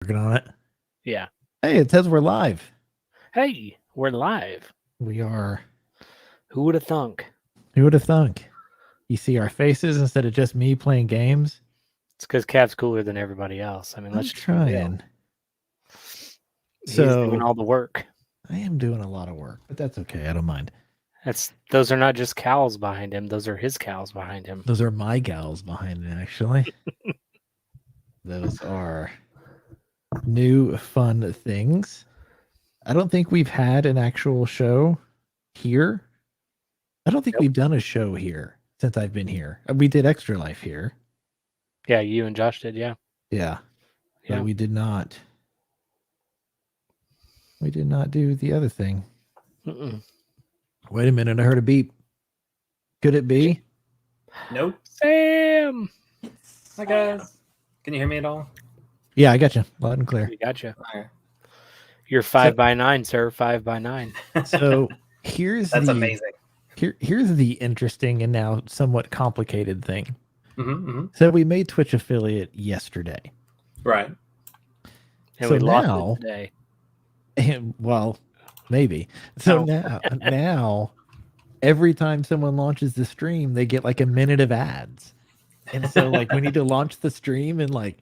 Working on it. Yeah. Hey, it says we're live. Hey, we're live. We are. Who would have thunk? Who would have thunk? You see our faces instead of just me playing games? It's because Cav's cooler than everybody else. I mean, let's just be real. trying. He's doing So all the work. I am doing a lot of work, but that's okay. I don't mind. Those are not just cows behind him. Those are his cows behind him. Those are my gals behind it, actually. Those are new fun things. I don't think we've had an actual show here. I don't think we've done a show here since I've been here. We did Extra Life here. Yeah, you and Josh did, yeah. Yeah. Yeah. But we did not. We did not do the other thing. Mm-mm. Wait a minute, I heard a beep. Could it be? Nope. Sam! Hi, guys. Can you hear me at all? Yeah, I got you. Loud and clear. We got you. All right. You're 5x9, sir. 5x9. So here's That's the amazing. Here's the interesting and now somewhat complicated thing. Mm-hmm. So we made Twitch affiliate yesterday. Right. And So we lost now- it today. And, well, maybe. So now every time someone launches the stream, they get like a minute of ads. And so like we need to launch the stream and like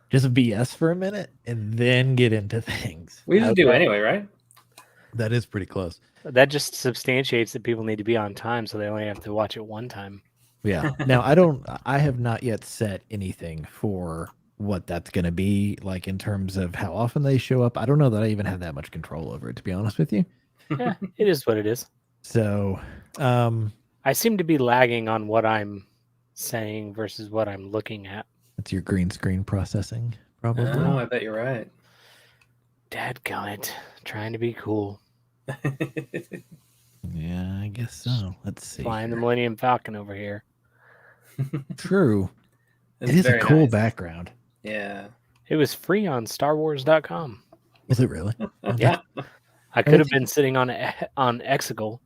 just BS for a minute and then get into things. We just do Okay. anyway, right? That is pretty close. That just substantiates that people need to be on time, so they only have to watch it one time. Yeah. Now I have not yet set anything for what that's going to be like in terms of how often they show up. I don't know that I even have that much control over it, to be honest with you. Yeah, it is what it is. So, I seem to be lagging on what I'm saying versus what I'm looking at. it's your green screen processing, probably. Oh, I bet you're right. Dadgummit. Trying to be cool. Yeah, I guess so. Let's see. Flying the Millennium Falcon over here. True. It's It is a very cool nice. background. Yeah. It was free on StarWars.com. Is it really? Yeah. I could have been sitting on Exegol.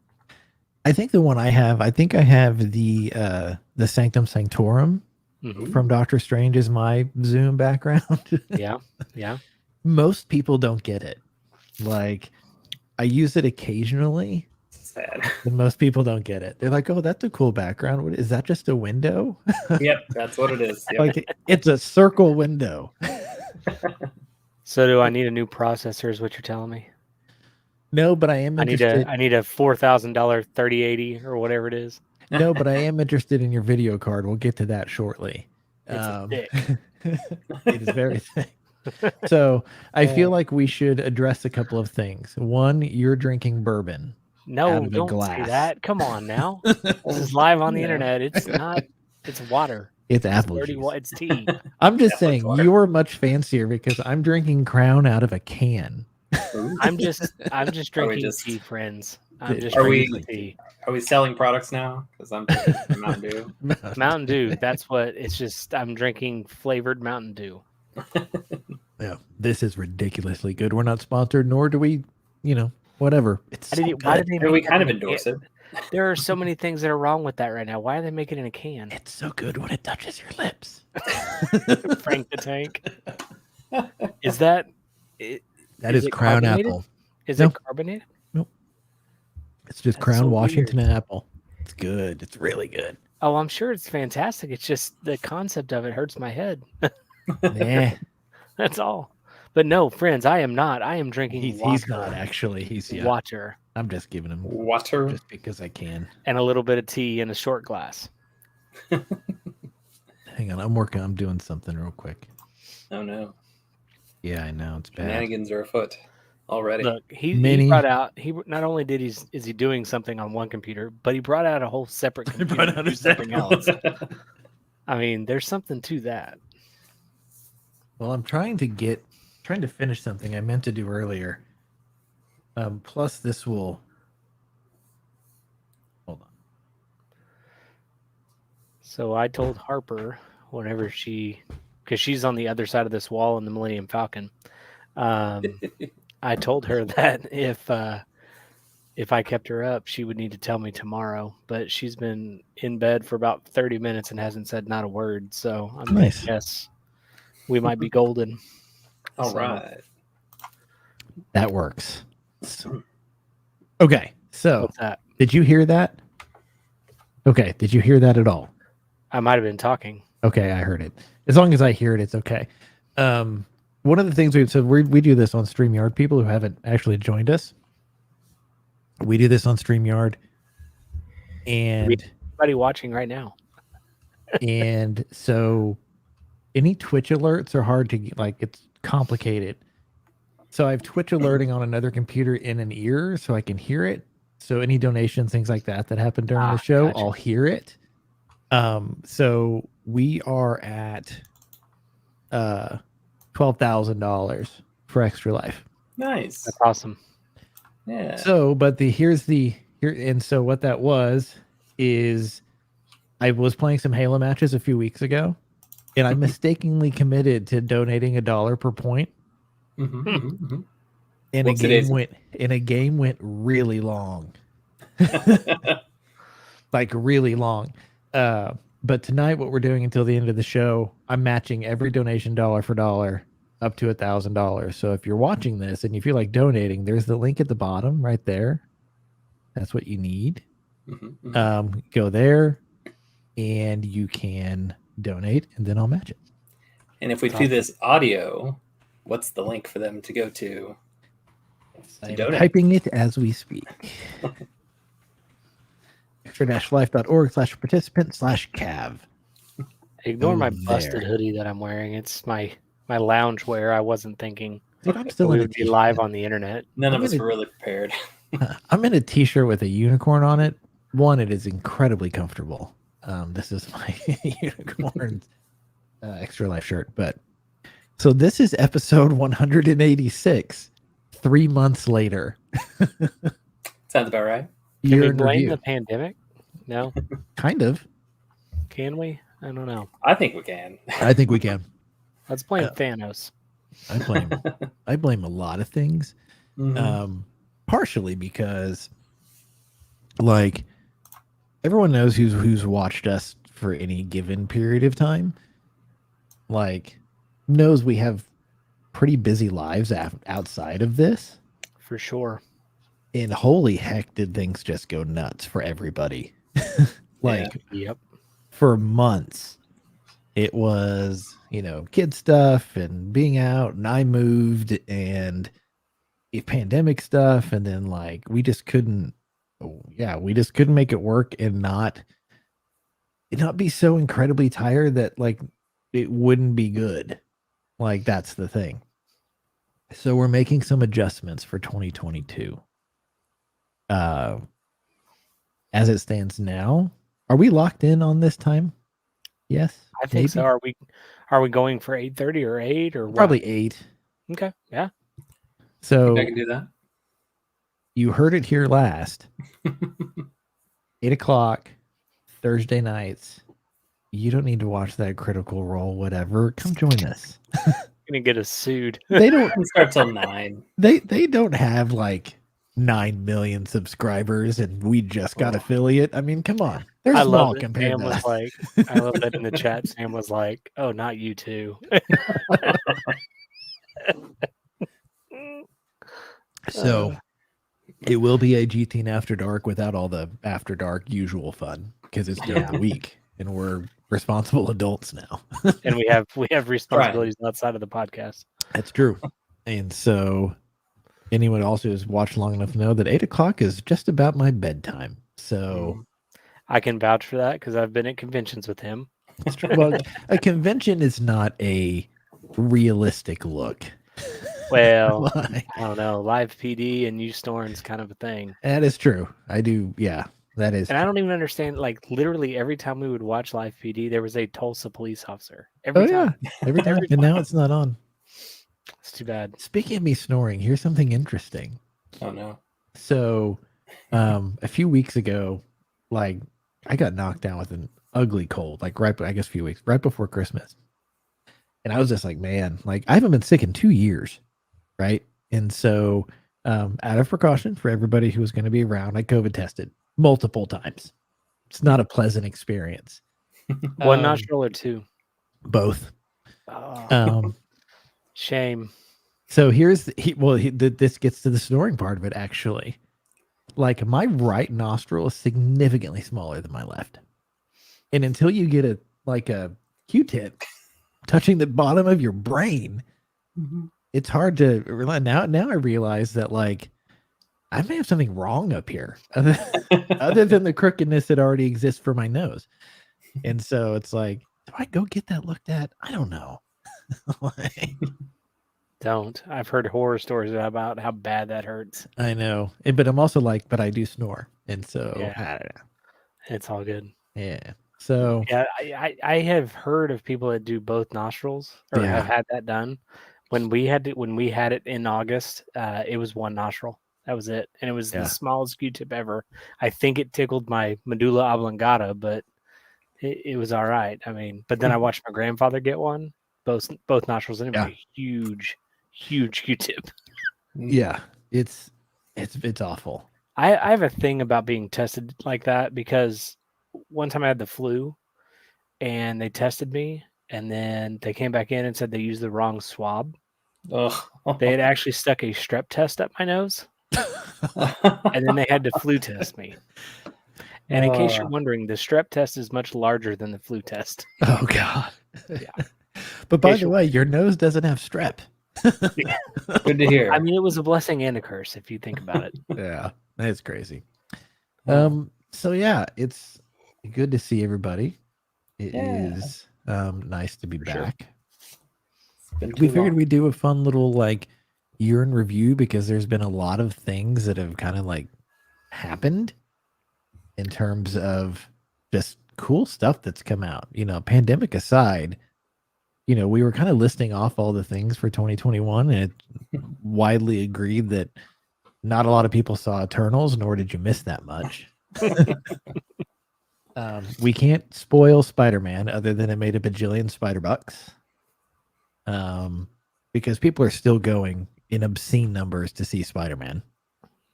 I think the one I have the Sanctum Sanctorum Mhm. from Doctor Strange is my Zoom background. Yeah. Yeah. Most people don't get it. Like, I use it occasionally, Sad. and most people don't get it. They're like, "Oh, that's a cool background. What, is that just a window?" Yep, that's what it is. Yep. Like, it's a circle window. So do I need a new processor is what you're telling me? No, but I am I need interested. a $4,000 3080 or whatever it is. No, but I am interested in your video card. We'll get to that shortly. It's thick. It is very thick. So I feel like we should address a couple of things. One, you're drinking bourbon. Out No, of a don't say glass. that. Come on now. This is live on the No. internet. It's not. It's water. It's It's apple dirty juice. It's tea. I'm just Apple saying water. you're much fancier because I'm drinking Crown out of a can. Ooh. I'm just drinking just- tea, friends. I'm just Are we- drinking tea. Are we selling products now? Because I'm drinking Mountain Dew. Mountain Dew. That's what it's just. I'm drinking flavored Mountain Dew. Yeah, this is ridiculously good. We're not sponsored, nor do we, whatever. It's so Why good. did they And we make kind that of in a endorse can? it. There are so many things that are wrong with that right now. Why are they making it in a can? It's so good when it touches your lips. Frank the Tank. Is that? That is it Crown carbonated? apple. Is No. it carbonated? It's just That's Crown so Washington apple. It's good. It's really good. Oh, I'm sure it's fantastic. It's just the concept of it hurts my head. Nah, That's all. But no, friends, I am not. I am drinking he's water. not actually. Water I'm just giving him Water. just because I can. and a little bit of tea in a short glass. Hang on, I'm doing something real quick. Oh no. Yeah, I know it's bad. Shenanigans are afoot already. Look, he Mini. brought out. He not only is he doing something on one computer, but he brought out a whole separate computer brought to out do a something else. I mean, there's something to that. Well, I'm trying to finish something I meant to do earlier. Plus, this will. Hold on. So I told Harper whenever because she's on the other side of this wall in the Millennium Falcon. I told her that if I kept her up, she would need to tell me tomorrow. But she's been in bed for about 30 minutes and hasn't said not a word. So I'm Nice. like, yes, we might be golden. All So- right. That works. Okay, so What's that? did you hear that? Okay, did you hear that at all? I might have been talking. Okay, I heard it. As long as I hear it, it's okay. One of the things we do this on StreamYard. People who haven't actually joined us, we do this on StreamYard, and Anybody watching right now? and so any Twitch alerts are hard to get, like, it's complicated. So I have Twitch alerting on another computer in an ear so I can hear it. So any donations, things like that happen during the show, Gotcha. I'll hear it. So we are at $12,000 for Extra Life. Nice. That's awesome. Yeah. So, but and so what that was is I was playing some Halo matches a few weeks ago, and I mistakenly committed to donating $1 per point. Mhm, mhm, mhm. And Whoopsie-daisy. a game went really long. Like really long. But tonight what we're doing until the end of the show, I'm matching every donation dollar for dollar up to $1,000. So if you're watching this and you feel like donating, there's the link at the bottom right there. That's what you need. Mhm, mhm. Go there and you can donate, and then I'll match it. And if we do this audio, what's the link for them to go to I'm donate? typing it as we speak. extra-life.org/participant/cav. Ignore my Over busted there. hoodie that I'm wearing. It's my lounge wear. I wasn't thinking Dude, I'm that still we in a would be t-shirt. live on the internet. None I'm of us gonna- were really prepared. I'm in a t-shirt with a unicorn on it. One, it is incredibly comfortable. This is my unicorn Extra Life shirt. But so this is episode 186, 3 months later. Sounds about right. Can Year we in blame review. the pandemic? No, Kind of. can we? I don't know. I think we can. I think we can. Let's blame Thanos. I blame a lot of things. Mhm. Partially because, like, everyone knows who's watched us for any given period of time, like, knows we have pretty busy lives outside of this. For sure. And holy heck, did things just go nuts for everybody. Like, Yep. for months, it was, kid stuff and being out, and I moved, and pandemic stuff, and then like we just couldn't make it work and not be so incredibly tired that like it wouldn't be good. Like, that's the thing. So we're making some adjustments for 2022. As it stands now, are we locked in on this time? Yes, I think so. Are we going for 8:30 or 8 or what? Probably 8. Okay. Yeah. So I can do that. you heard it here last. 8:00 Thursday nights. You don't need to watch that Critical Role, whatever. Come join us. Gonna get us sued. They don't. We start till 9. They don't have like 9 million subscribers, and we just got affiliate. I mean, come on. They're I small love that compared Sam to was us. like, I love that in the chat. Sam was like, "Oh, not you too." So it will be a GTN After Dark without all the After Dark usual fun, because it's during the week, and we're responsible adults now. And we have responsibilities outside of the podcast. That's true. And so anyone also who's watched long enough to know that 8:00 is just about my bedtime. So I can vouch for that because I've been at conventions with him. it's true. Well, a convention is not a realistic look. Well, Like, I don't know. Live PD and you snoring's kind of a thing. that is true. I do. Yeah, that is. And I don't even understand. Like, literally every time we would watch Live PD, there was a Tulsa police officer. Every time. Yeah, every time. Every And now it's not on. It's too bad. Speaking of me snoring, here's something interesting. Oh no. So, a few weeks ago, like, I got knocked down with an ugly cold, like a few weeks right before Christmas. And I was just like, man, like, I haven't been sick in 2 years. Right. And so, out of precaution for everybody who was going to be around, I COVID tested multiple times. It's not a pleasant experience. One nostril or two? Both. Oh, shame. So here's this gets to the snoring part of it actually. Like my right nostril is significantly smaller than my left. And until you get a Q-tip touching the bottom of your brain, it's hard to realize. Now I realize that like I may have something wrong up here other than the crookedness that already exists for my nose. And so it's like, do I go get that looked at? I don't know. Like, Don't. I've heard horror stories about how bad that hurts. I know. But I'm also like, but I do snore. And so Yeah. I don't know. It's all good. Yeah. So Yeah, I have heard of people that do both nostrils or have had that done. When we had it in August, it was one nostril. That was it, and it was the smallest Q-tip ever. I think it tickled my medulla oblongata, but it was all right. I mean, but then I watched my grandfather get one, both nostrils, and it was a huge Q-tip. Yeah, it's awful. I have a thing about being tested like that because one time I had the flu and they tested me and then they came back in and said they used the wrong swab. Oh. They had actually stuck a strep test up my nose and then they had to flu test me. And in case you're wondering, the strep test is much larger than the flu test. Oh God. Yeah. But by the way, your nose doesn't have strep. Good to hear. I mean, it was a blessing and a curse if you think about it. Yeah, that's crazy. So yeah, it's good to see everybody. It is nice to be back. We figured we'd do a fun little like year in review because there's been a lot of things that have kind of like happened in terms of just cool stuff that's come out. You know, pandemic aside, you know, we were kind of listing off all the things for 2021 and it's widely agreed that not a lot of people saw Eternals, nor did you miss that much. We can't spoil Spider-Man other than it made a bajillion Spider-Bucks. Because people are still going in obscene numbers to see Spider-Man.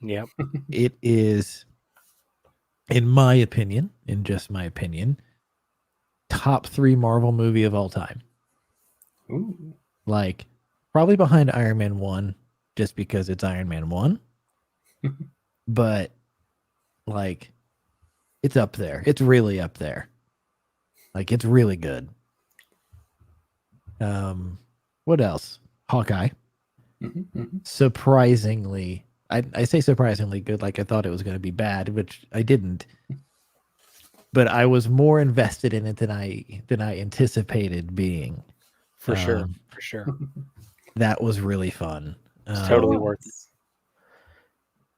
Yep. It is, in my opinion, in just my opinion, top 3 Marvel movie of all time. Ooh. Like, probably behind Iron Man 1, just because it's Iron Man 1. But, like, it's up there. It's really up there. Like, it's really good. What else? Hawkeye. Surprisingly, I say surprisingly good, like I thought it was going to be bad, which I didn't. But I was more invested in it than I anticipated being. For sure. That was really fun. It's totally worth it.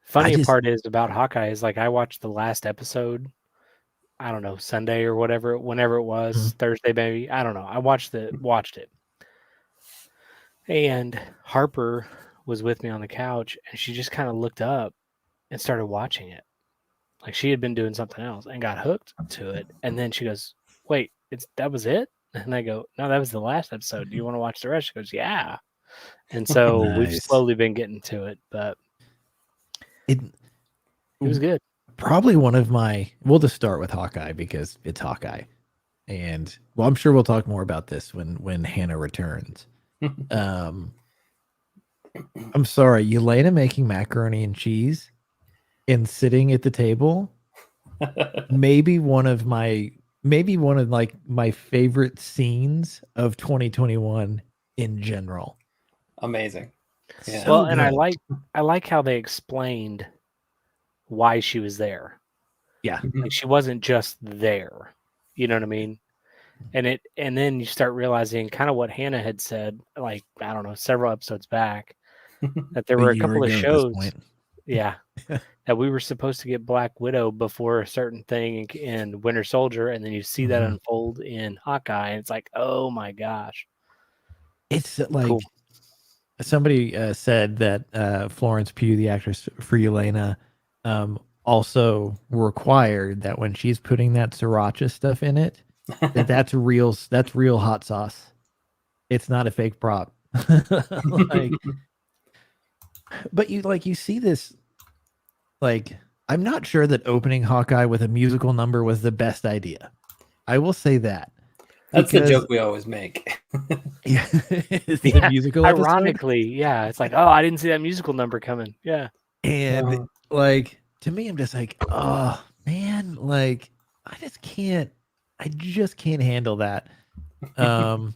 Funny part is about Hawkeye is like I watched the last episode. I don't know, Sunday or whatever, whenever it was, Thursday maybe. I don't know. I watched it. And Harper was with me on the couch and she just kind of looked up and started watching it. Like she had been doing something else and got hooked to it. And then she goes, "Wait, that was it?" And I go, "No, that was the last episode. Do you want to watch the rest?" She goes, "Yeah." And so we've slowly been getting to it, but it was good. Probably one of my, we'll just start with Hawkeye because it's Hawkeye. And well, I'm sure we'll talk more about this when Hannah returns. I'm sorry, Yelena making macaroni and cheese and sitting at the table. maybe one of like my favorite scenes of 2021 in general. Amazing. Yeah. Well, and I like how they explained why she was there. Yeah. Like she wasn't just there. You know what I mean? And then you start realizing kind of what Hannah had said, like, I don't know, several episodes back, that there were a couple of shows. Yeah. That we were supposed to get Black Widow before a certain thing in Winter Soldier, and then you see that unfold in Hawkeye, and it's like, oh my gosh. It's like cool. Somebody said that Florence Pugh, the actress for Yelena, also required that when she's putting that sriracha stuff in it, that's real hot sauce. It's not a fake prop. But you see this, like, I'm not sure that opening Hawkeye with a musical number was the best idea. I will say that. That's the joke we always make. Yeah, it's the musical episode. Ironically, yeah, it's like, oh, I didn't see that musical number coming. Yeah, And like to me, I'm just like, oh man, like I just can't handle that. And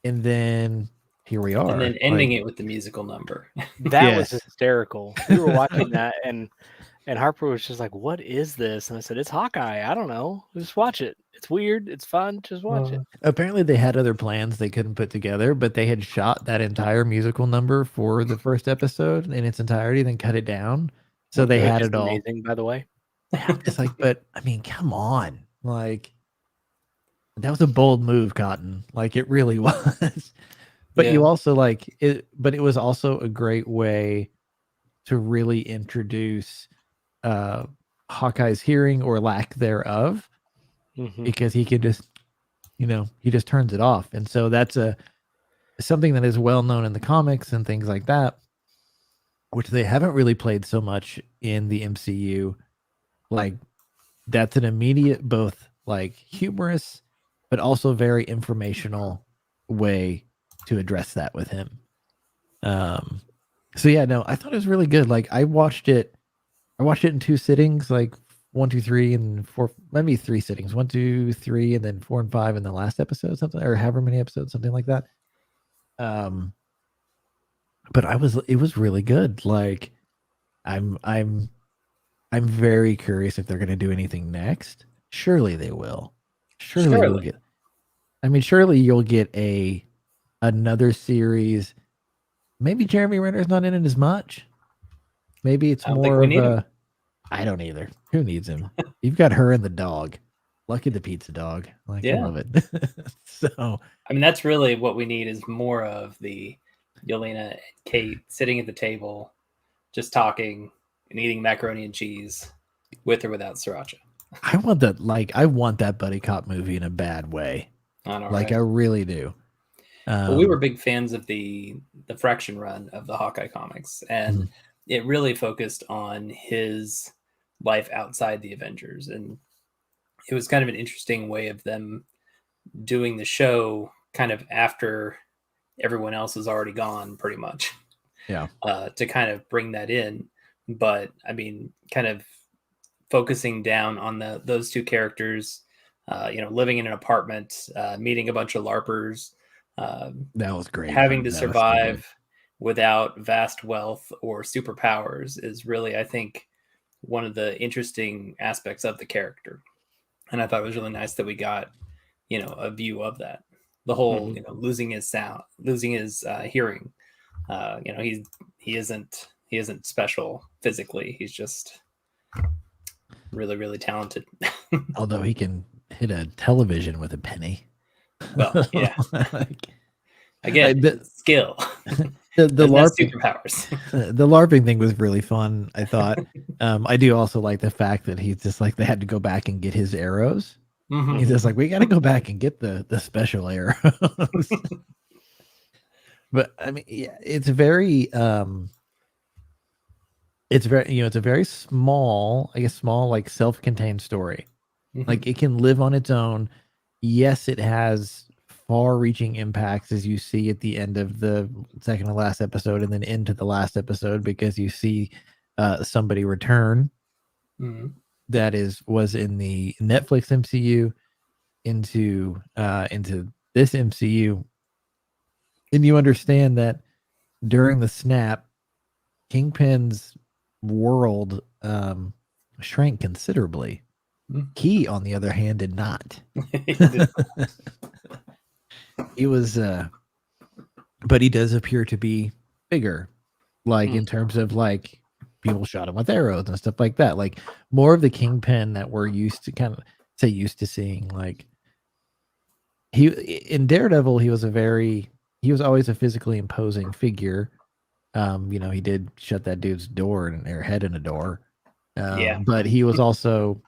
then here we are. And then ending it with the musical number. that was Yes. hysterical. We were watching that, and Harper was just like, "What is this?" And I said, "It's Hawkeye. I don't know. Just watch it. It's weird. It's fun. Just watch it." Apparently they had other plans they couldn't put together, but they had shot that entire musical number for the first episode in its entirety, then cut it down. So they Which had is it all. amazing, by the way. Yeah, it's like, but I mean, come on. Like that was a bold move, Cotton. Like it really was. But you also like it, but it was also a great way to really introduce Hawkeye's hearing or lack thereof, because he could just, he just turns it off. And so that's something that is well known in the comics and things like that, which they haven't really played so much in the MCU. Like that's an immediate, both like humorous, but also very informational way to address that with him. So yeah, no, I thought it was really good. Like I watched it in 2 sittings, like 1, 2, 3, and 4, maybe 3 sittings, 1, 2, 3, and then 4 and 5 in the last episode, something, or however many episodes, something like that. But it was really good. Like I'm very curious if they're going to do anything next. Surely they will. Surely you'll get. I mean, surely you'll get another series. Maybe Jeremy Renner's not in it as much. Maybe it's more of a. I don't either. Who needs him? You've got her and the dog. Lucky the pizza dog. Like I love it. So I mean, that's really what we need, is more of the Yelena and Kate sitting at the table, just talking and eating macaroni and cheese, with or without sriracha. I want that. Like I want that buddy cop movie in a bad way. I know, like right? I really do. Well, we were big fans of the Fraction run of the Hawkeye comics, and it really focused on his life outside the Avengers, and it was kind of an interesting way of them doing the show kind of after everyone else is already gone, pretty much. Yeah. To kind of bring that in, but I mean, kind of focusing down on those two characters, living in an apartment, meeting a bunch of LARPers. That was great. Having to survive without vast wealth or superpowers is really, I think, one of the interesting aspects of the character. And I thought it was really nice that we got, a view of that. The whole, losing his sound, losing his hearing. He isn't special physically. He's just really, really talented. Although he can hit a television with a penny. Well, yeah. Again, skill. The LARPing superpowers. The LARPing thing was really fun, I thought. I do also like the fact that he's just like, they had to go back and get his arrows. He's just like, we got to go back and get the special arrows. But I mean, yeah, it's very it's a very small, like self-contained story. Like it can live on its own. Yes, it has far-reaching impacts, as you see at the end of the second to last episode, and then into the last episode, because you see somebody return that was in the Netflix MCU into this MCU, and you understand that during the snap, Kingpin's world shrank considerably. He, on the other hand, did not. He was, but he does appear to be bigger, like in terms of like people shot him with arrows and stuff like that. Like more of the Kingpin that we're used to seeing. Like in Daredevil, he was always a physically imposing figure. He did shut that dude's door and their head in a door. But he was also,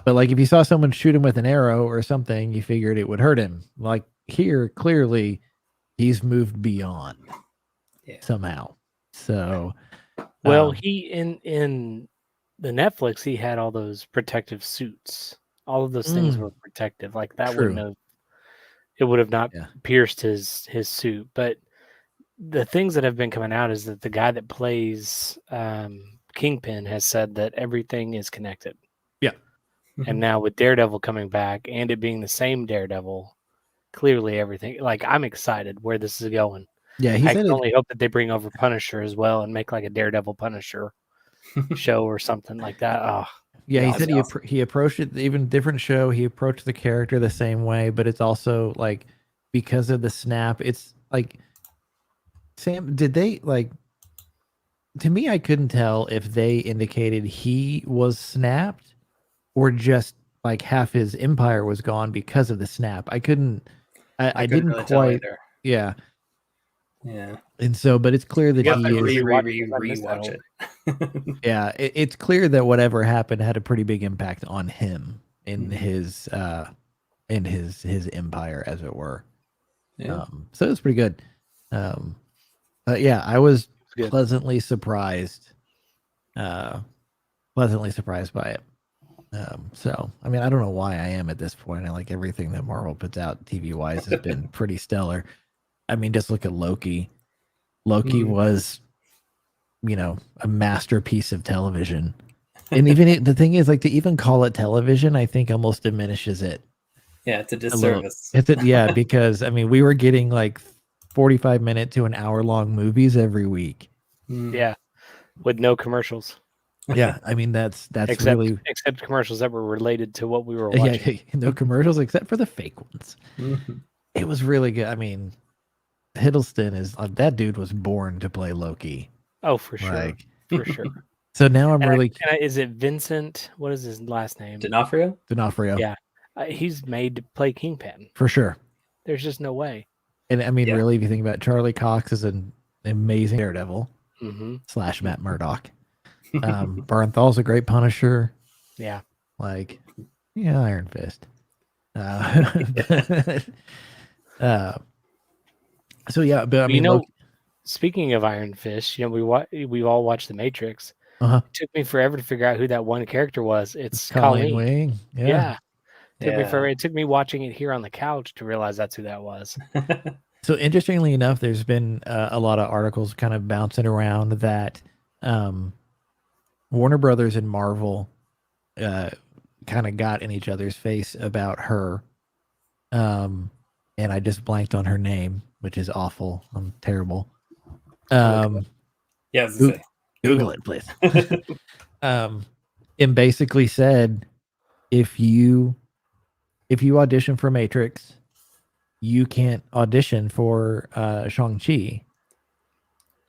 but like if you saw someone shoot him with an arrow or something, you figured it would hurt him. Like here, clearly, he's moved beyond somehow. So, well, he in the Netflix, he had all those protective suits. All of those things were protective. Like that wouldn't have. it would have not Yeah. pierced his suit. But the things that have been coming out is that the guy that plays Kingpin has said that everything is connected. Yeah. And now with Daredevil coming back and it being the same Daredevil, clearly everything, like, I'm excited where this is going. Yeah, he I said can it. only hope that they bring over Punisher as well and make like a Daredevil Punisher show or something like that. Oh, Yeah, he awesome. said he approached it even different show. He approached the character the same way, but it's also like because of the snap. It's like Sam. Did they like? To me, I couldn't tell if they indicated he was snapped or just like half his empire was gone because of the snap. I couldn't. I couldn't didn't really tell quite. either. Yeah, Yeah. and so, but it's clear that You'll Have he to is. rewatch it. Yeah, it's clear that whatever happened had a pretty big impact on him in Mhm. his empire, as it were. Yeah. So it was pretty good. But yeah, I was Good. pleasantly surprised. Pleasantly surprised by it. So I mean, I don't know why I am at this point. I like everything that Marvel puts out TV wise has been pretty stellar. I mean, just look at Loki. Loki was, a masterpiece of television. And even the thing is, like, to even call it television, I think almost diminishes it. Yeah, it's a A little. disservice. Yeah, because I mean, we were getting like 45-minute to an hour-long movies every week. Yeah, with no commercials. Yeah, I mean that's except really commercials that were related to what we were watching. yeah, no commercials except for the fake ones. Mhm. It was really good. I mean, Hiddleston is that dude was born to play Loki. Oh, for sure, Like, for sure. so now I'm really is it Vincent? What is his last name? D'Onofrio? D'Onofrio. Yeah, he's made to play Kingpin. For sure. There's just no way. And I mean, Yeah. really, if you think about it, Charlie Cox is an amazing Daredevil / Matt Murdock. Barnthal's a great Punisher. Yeah. Like, yeah, Iron Fist. So yeah, but I mean, speaking of Iron Fist, we've all watched The Matrix. It took me forever to figure out who that one character was. It's Colleen Colleen. Wing. Yeah. It took me watching it here on the couch to realize that's who that was. So interestingly enough, there's been a lot of articles kind of bouncing around that Warner Brothers and Marvel kind of got in each other's face about her. And I just blanked on her name, which is awful. I'm terrible. Yeah, Google it, please. And basically said, if you audition for Matrix, you can't audition for Shang-Chi.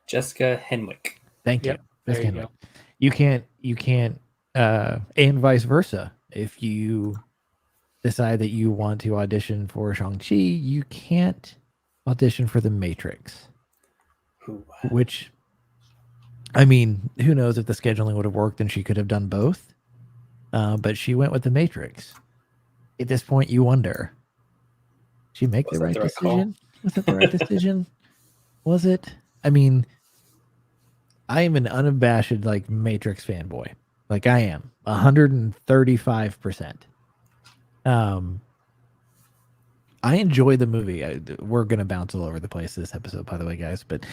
Jessica Henwick. Thank you. Yep, there you go. You can't, and vice versa. If you decide that you want to audition for Shang-Chi, you can't audition for The Matrix. Which, I mean, who knows if the scheduling would have worked and she could have done both. But she went with The Matrix. At this point, you wonder, she make the right decision? Was it the right decision? Was it? I mean, I am an unabashed like Matrix fanboy. Like I am 135%. I enjoy the movie. We're gonna bounce all over the place this episode, by the way, guys, but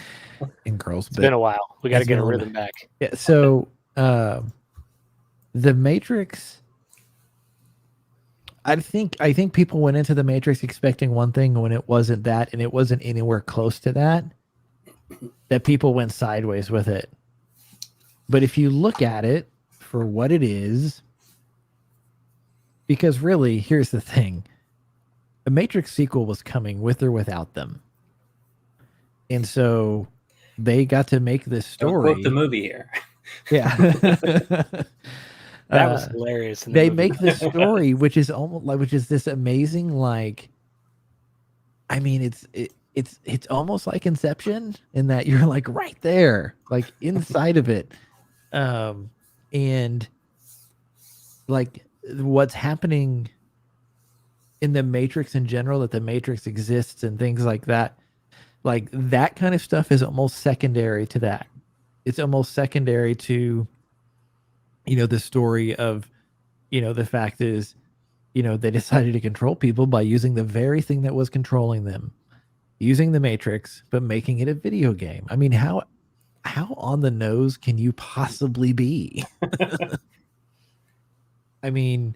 and girls. It's been a while. We got to get a rhythm back. Yeah. So, The Matrix. I think people went into The Matrix expecting one thing when it wasn't that, and it wasn't anywhere close to that. That people went sideways with it. But if you look at it for what it is, because really, here's the thing. The Matrix sequel was coming with or without them. And so they got to make this story. Don't quote the movie here. Yeah. That was hilarious. They make this story, which is almost like, which is this amazing, like, I mean, it's almost like Inception in that you're like right there, like inside of it. And like what's happening in the Matrix in general, that the Matrix exists and things like that kind of stuff is almost secondary to that. It's almost secondary to, the story of, the fact is, they decided to control people by using the very thing that was controlling them, using the Matrix, but making it a video game. I mean, how on the nose can you possibly be? I mean,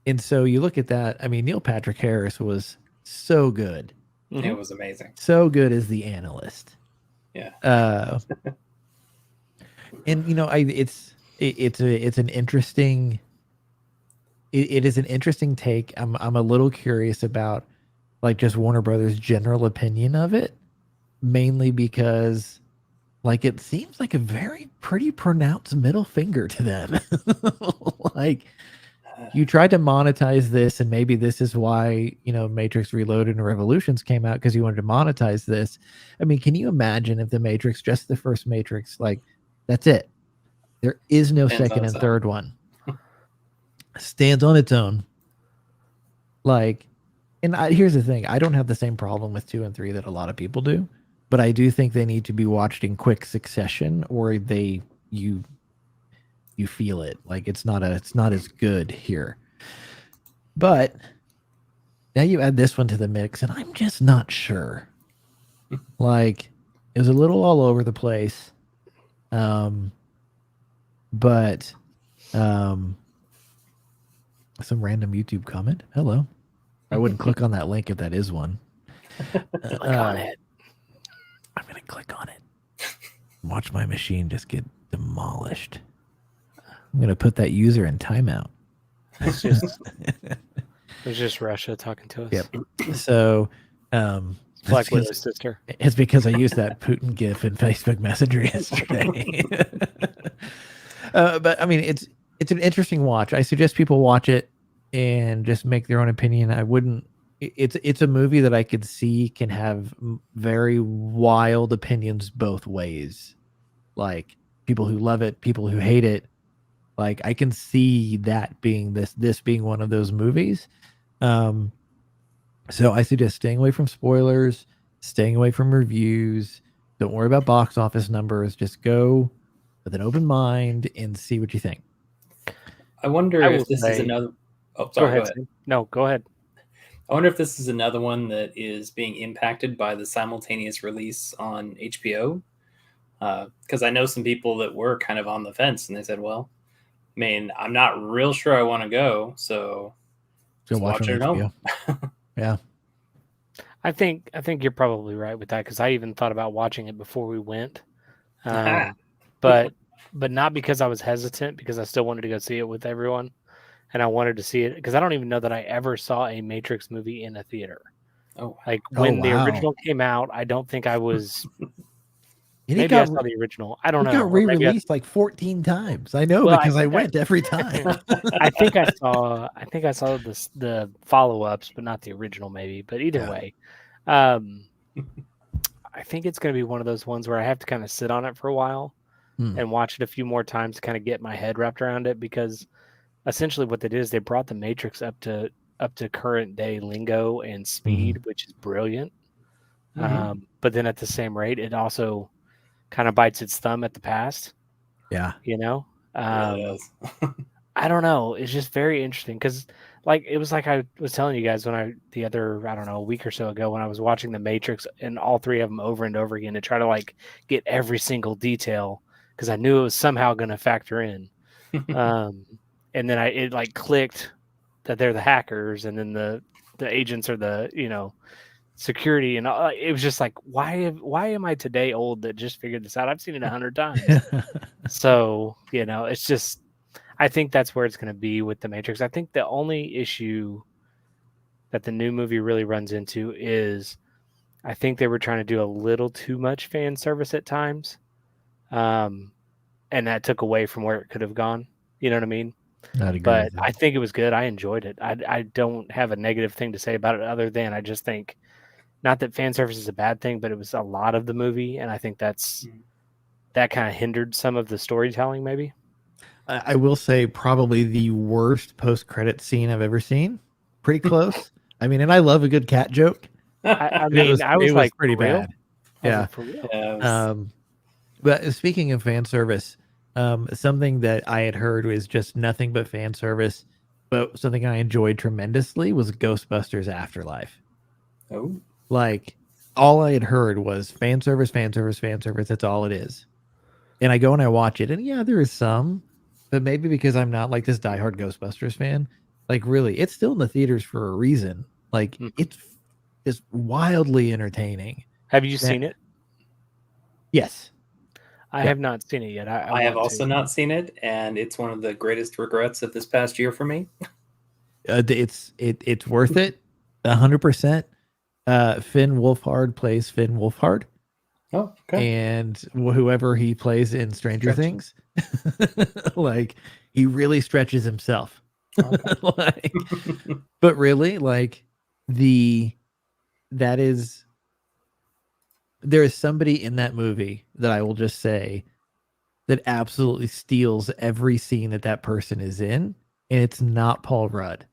and so you look at that. I mean, Neil Patrick Harris was so good. It was amazing. So good as the analyst. Yeah. And it's an interesting. It is an interesting take. I'm a little curious about like just Warner Brothers' general opinion of it, mainly because like it seems like a pretty pronounced middle finger to them. Like you tried to monetize this, and maybe this is why Matrix Reloaded and Revolutions came out, because you wanted to monetize this. I mean, can you imagine if the Matrix, just the first Matrix, like that's it? There is no second and third one. Stands on its own. Like, and here's the thing: I don't have the same problem with 2 and 3 that a lot of people do, but I do think they need to be watched in quick succession, or you feel it. Like it's not as good here. But now you add this one to the mix, and I'm just not sure. Like it was a little all over the place. But some random YouTube comment. Hello. I wouldn't click on that link if that is one. Click on it. I'm gonna click on it. Watch my machine just get demolished. I'm gonna put that user in timeout. It's just Russia talking to us. Yep. So Black Widow's sister. It's because I used that Putin GIF in Facebook Messenger yesterday. But I mean, it's an interesting watch. I suggest people watch it and just make their own opinion. I wouldn't. It's a movie that I could see can have very wild opinions both ways. Like people who love it, people who hate it. Like I can see that being this being one of those movies. So I suggest staying away from spoilers, staying away from reviews. Don't worry about box office numbers. Just go with an open mind and see what you think. I wonder if this is another. Oh, sorry. Go ahead. No, go ahead. I wonder if this is another one that is being impacted by the simultaneous release on HBO. Because I know some people that were kind of on the fence, and they said, "Well, I mean, I'm not real sure I want to go, so watch it at home." Yeah, I think you're probably right with that, because I even thought about watching it before we went, but not because I was hesitant, because I still wanted to go see it with everyone, and I wanted to see it because I don't even know that I ever saw a Matrix movie in a theater. Oh, like when the original came out, I don't think I was. Maybe I saw the original. I don't know. It got re-released like 14 times. I know, because I went every time. I think I saw the follow-ups, but not the original, maybe. But either way, I think it's going to be one of those ones where I have to kind of sit on it for a while and watch it a few more times to kind of get my head wrapped around it, because essentially what they did is they brought the Matrix up to current day lingo and speed, which is brilliant. But then at the same rate, it also kind of bites its thumb at the past. Yeah. I don't know. It's just very interesting, because like it was like I was telling you guys when a week or so ago, when I was watching The Matrix and all 3 of them over and over again to try to like get every single detail, because I knew it was somehow going to factor in. And then it like clicked that they're the hackers, and then the agents are the security, and it was just like, why am I today old that just figured this out? I've seen it 100 times. So it's just, I think that's where it's going to be with the Matrix. I think the only issue that the new movie really runs into is I think they were trying to do a little too much fan service at times, and that took away from where it could have gone. You know what I mean? But I think it was good. I enjoyed it. I don't have a negative thing to say about it, other than I just think, not that fan service is a bad thing, but it was a lot of the movie, and I think that kind of hindered some of the storytelling, maybe. I will say probably the worst post-credit scene I've ever seen. Pretty close. I mean, and I love a good cat joke. I was like, pretty for real? bad. Yeah. For real? But speaking of fan service, something that I had heard was just nothing but fan service. but something I enjoyed tremendously was Ghostbusters Afterlife. Oh, Like, all I had heard was fan service, fan service, fan service. That's all it is. And I go and I watch it, and yeah, there is some, but maybe because I'm not like this diehard Ghostbusters fan, like really, it's still in the theaters for a reason. Like it's wildly entertaining. Have you That- seen it? Yes. I have not seen it yet. I have want also to. not seen it, and it's one of the greatest regrets of this past year for me. It's worth it, 100%. Finn Wolfhard plays Finn Wolfhard, Oh, okay. and whoever he plays in Stranger Stretch. Things, like he really stretches himself. Okay. Like, but really, like there is somebody in that movie that I will just say that absolutely steals every scene that person is in, and it's not Paul Rudd.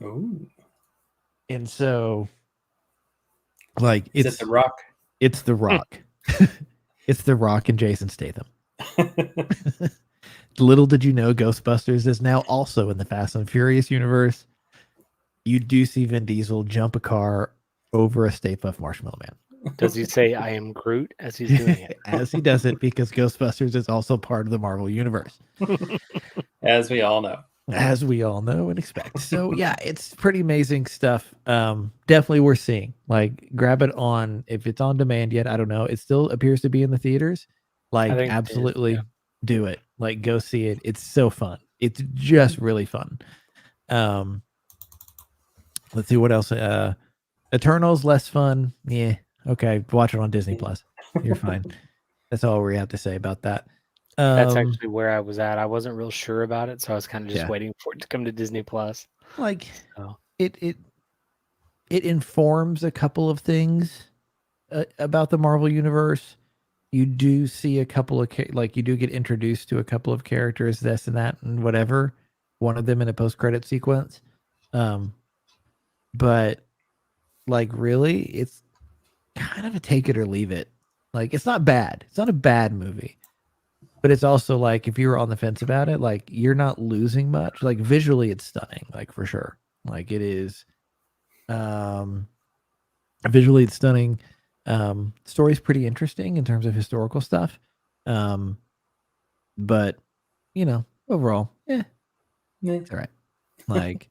Ooh. And so, like, Is it The Rock? It's The Rock. It's The Rock and Jason Statham. Little did you know, Ghostbusters is now also in the Fast and Furious universe. You do see Vin Diesel jump a car over a Stay Puft Marshmallow Man. Does he say "I am Groot" as he's doing it? As he does it, because Ghostbusters is also part of the Marvel universe, As we all know. as we all know and expect. So yeah, it's pretty amazing stuff. Definitely worth seeing. Like, grab it on, if it's on demand yet, I don't know. It still appears to be in the theaters. Like, think it is, absolutely yeah. do it. Like, go see it. It's so fun. It's just really fun. Let's see what else. Eternals, less fun. Yeah. Okay. Watch it on Disney Plus. You're fine. That's all we have to say about that. That's actually where I was at. I wasn't real sure about it, so I was kind of just Yeah. waiting for it to come to Disney Plus. Like, So. it informs a couple of things about the Marvel universe. You do see a couple of you do get introduced to a couple of characters, this and that and whatever. One of them in a post-credit sequence. But like, really, it's kind of a take it or leave it. Like, it's not bad. It's not a bad movie. But it's also like, if you were on the fence about it, like, you're not losing much. Like, visually it's stunning, like, for sure. Like, it is visually it's stunning. Story's pretty interesting in terms of historical stuff. But you know, overall, it's all right. Like,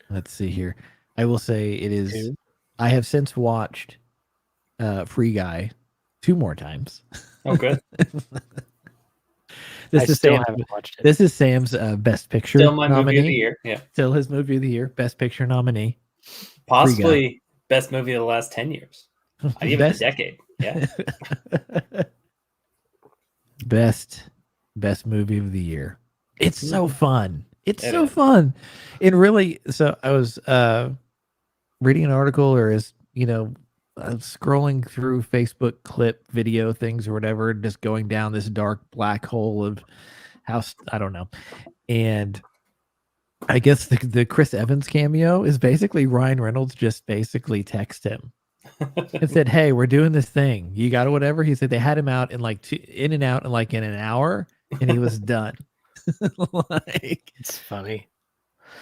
let's see here. I will say it is. Dude. I have since watched Free Guy 2 more times. Oh, good. I still haven't watched it. This is Sam's Best Picture Still my nominee. movie of the year. Yeah. Still his movie of the year, Best Picture nominee. Possibly best movie of the last 10 years. I'd give it a decade. Yeah. Best movie of the year. It's so fun. It's It so is. fun. And really, so I was reading an article, or scrolling through Facebook clip video things or whatever, just going down this dark black hole of I don't know. And I guess the Chris Evans cameo is basically Ryan Reynolds just basically text him and said, "Hey, we're doing this thing. You got it, whatever." He said they had him out in in and out in an hour, and he was done. Like, It's funny.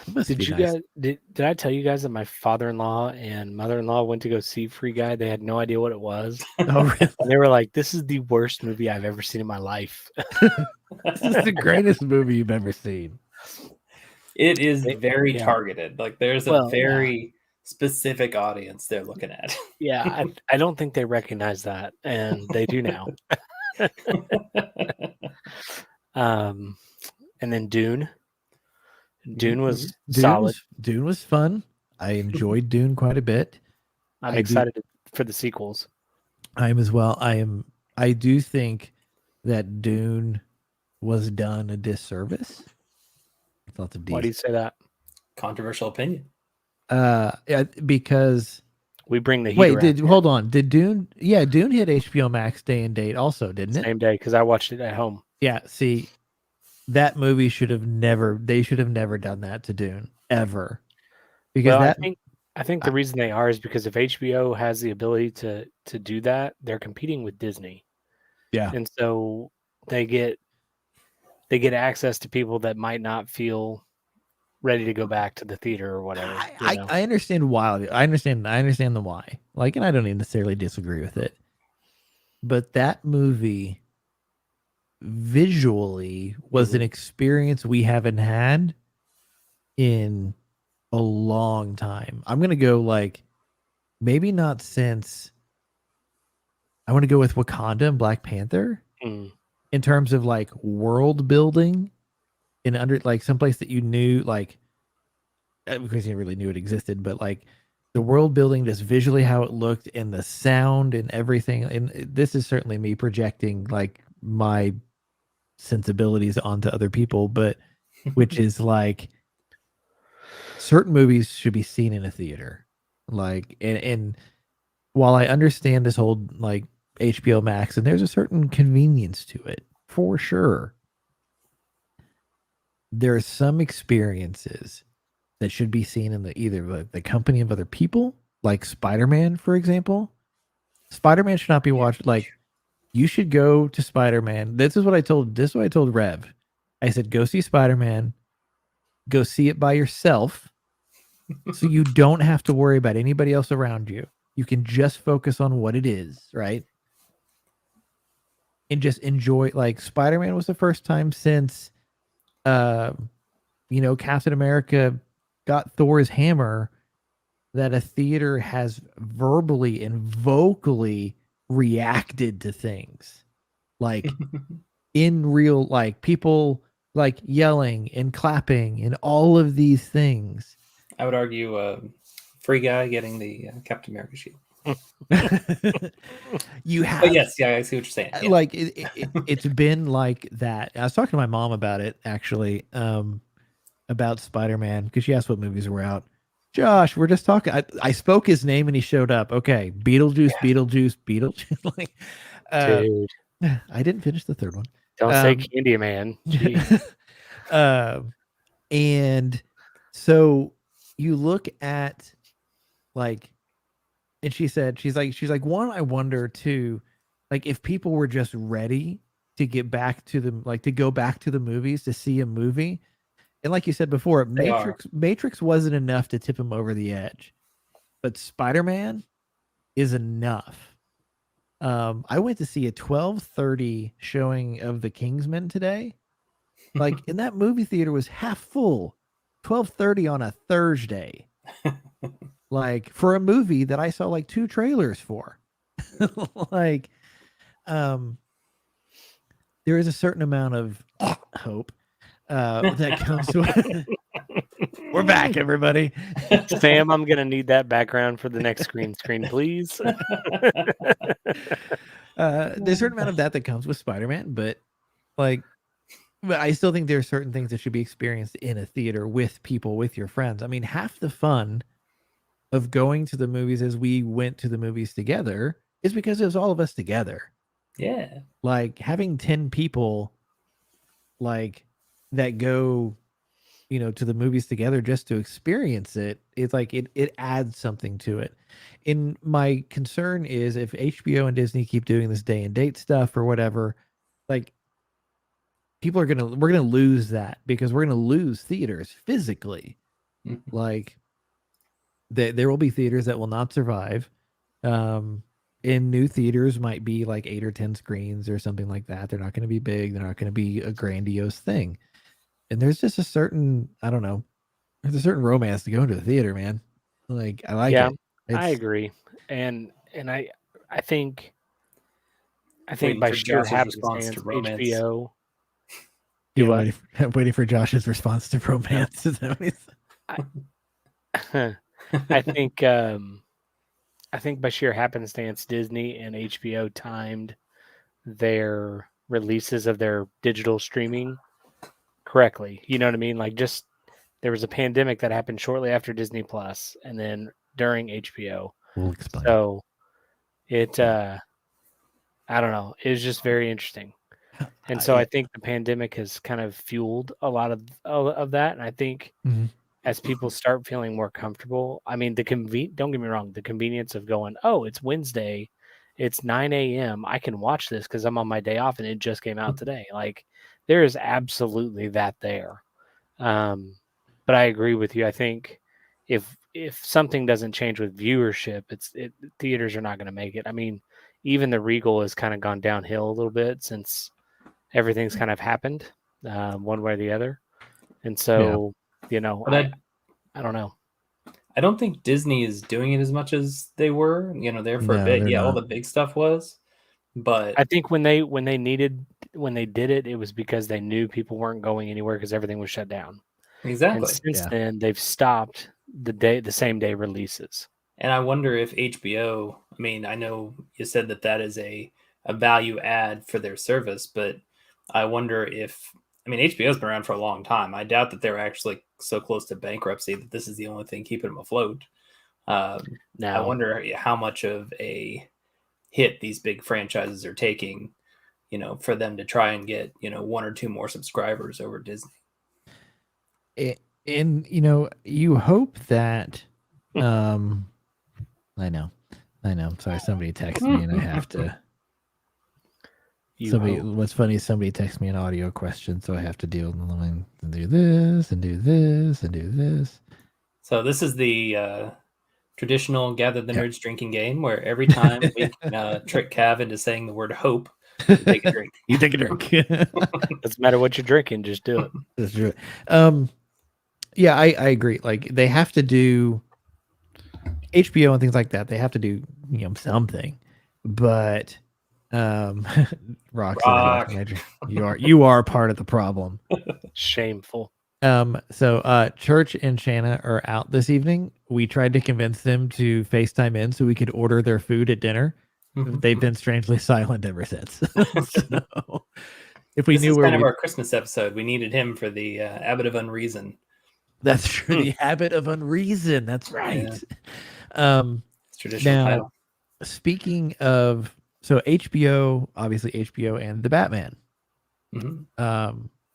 it must Did be you nice. guys? Did I tell you guys that my father-in-law and mother-in-law went to go see Free Guy? They had no idea what it was. Oh, really? And they were like, "This is the worst movie I've ever seen in my life." This is the greatest movie you've ever seen. It is very Yeah. targeted. Like, there's a very specific audience they're looking at. Yeah, I don't think they recognize that, and they do now. And then Dune. Dune was solid. Dune was fun. I enjoyed Dune quite a bit. I'm excited for the sequels. I am as well. I do think that Dune was done a disservice. Why do you say that? Controversial opinion. Because we bring the heat around. Hold on. Did Dune? Yeah, Dune hit HBO Max day and date also, didn't it? Same day, because I watched it at home. Yeah. See, that movie should have never done that to Dune ever. Because I think the reason they are is because if HBO has the ability to do that, they're competing with Disney. Yeah. And so they get they get access to people that might not feel ready to go back to the theater or whatever. I understand why. I understand the why. Like, and I don't even necessarily disagree with it. But that movie visually was an experience we haven't had in a long time. I'm gonna go like maybe not since. I want to go with Wakanda and Black Panther in terms of like world building in under like someplace that you knew like because you really knew it existed, but like the world building, just visually how it looked and the sound and everything. And this is certainly me projecting like my sensibilities onto other people, but which is like certain movies should be seen in a theater. Like, and while I understand this whole like HBO Max, and there's a certain convenience to it for sure, there are some experiences that should be seen in either the company of other people, like Spider-Man, for example. Spider-Man should not be watched. Like, you should go to Spider-Man. This is what I told Rev. I said, go see Spider-Man. Go see it by yourself, so you don't have to worry about anybody else around you. You can just focus on what it is, right? And just enjoy. Like, Spider-Man was the first time since, Captain America got Thor's hammer that a theater has verbally and vocally reacted to things, like in real, like people like yelling and clapping and all of these things. I would argue Free Guy getting the Captain America shield. You have, but yes, yeah, I see what you're saying. Yeah. Like it's been like that. I was talking to my mom about it actually, about Spider-Man, because she asked what movies were out. Josh, we're just talking. I spoke his name and he showed up. Okay, Beetlejuice. Like, Dude, I didn't finish the third one. Don't say Candyman. And so you look at like, and she's like, one, I wonder too, like if people were just ready to get back to the, like to go back to the movies to see a movie. And like you said before, Matrix wasn't enough to tip him over the edge, but Spider-Man is enough. I went to see a 12:30 showing of The Kingsman today. Like, and that movie theater was half full. 12:30 on a Thursday. Like, for a movie that I saw like 2 trailers for. Like, there is a certain amount of hope that comes with. We're back, everybody. Sam, I'm gonna need that background for the next screen, please. There's a certain amount of that comes with Spider-Man, but I still think there are certain things that should be experienced in a theater with people, with your friends. I mean, half the fun of going to the movies as we went to the movies together is because it was all of us together. Yeah. Like having 10 people like that go, to the movies together just to experience it. It's like it adds something to it. And my concern is if HBO and Disney keep doing this day and date stuff or whatever, like we're gonna lose that, because we're gonna lose theaters physically. Mm-hmm. Like there will be theaters that will not survive. In new theaters might be like 8 or 10 screens or something like that. They're not going to be big. They're not going to be a grandiose thing. And there's just a certain, I don't know, there's a certain romance to go into a theater, man. Like I like it. I agree. And I think by for sheer Josh's response happenstance, to romance. HBO. Waiting for Josh's response to romance. Is that what I think by sheer happenstance, Disney and HBO timed their releases of their digital streaming correctly. You know what I mean? Like, just there was a pandemic that happened shortly after Disney Plus, and then during HBO. We'll explain. So it, I don't know. It was just very interesting. And so I think the pandemic has kind of fueled a lot of that. And I think as people start feeling more comfortable, I mean, don't get me wrong, the convenience of going, oh, it's Wednesday, it's 9 a.m. I can watch this because I'm on my day off and it just came out today. Like, there is absolutely that there. But I agree with you. I think if something doesn't change with viewership, theaters are not going to make it. I mean, even the Regal has kind of gone downhill a little bit since everything's kind of happened, one way or the other. And so, But I don't know. I don't think Disney is doing it as much as they were, there for a No, bit. they're Yeah, all not. the big stuff was, but I think when they did it, it was because they knew people weren't going anywhere because everything was shut down. And exactly. since Yeah. then, they've stopped the same day releases. And I wonder if HBO, I mean, I know you said that is a value add for their service, but I wonder if, HBO's been around for a long time. I doubt that they're actually so close to bankruptcy that this is the only thing keeping them afloat. I Now, wonder how much of a hit these big franchises are taking, for them to try and get, one or two more subscribers over Disney. And you hope that I know. Sorry, somebody texted me and I have to. What's funny is somebody texted me an audio question, so I have to deal with them and do this and do this and do this. So this is the traditional Gather the Nerds drinking game where every time we trick Cav into saying the word hope, you take a drink. You take a drink. doesn't matter what you're drinking, just do it. That's true. Yeah, I agree. Like they have to do HBO and things like that. They have to do something, but Rock. You are part of the problem. Shameful. So Church and Shanna are out this evening. We tried to convince them to FaceTime in so we could order their food at dinner. They've been strangely silent ever since. So if we knew where kind of our Christmas episode, we needed him for the Habit of Unreason. That's true. The Habit of Unreason. That's right. Yeah. It's traditional now, title. Speaking of, so HBO, obviously HBO and the Batman,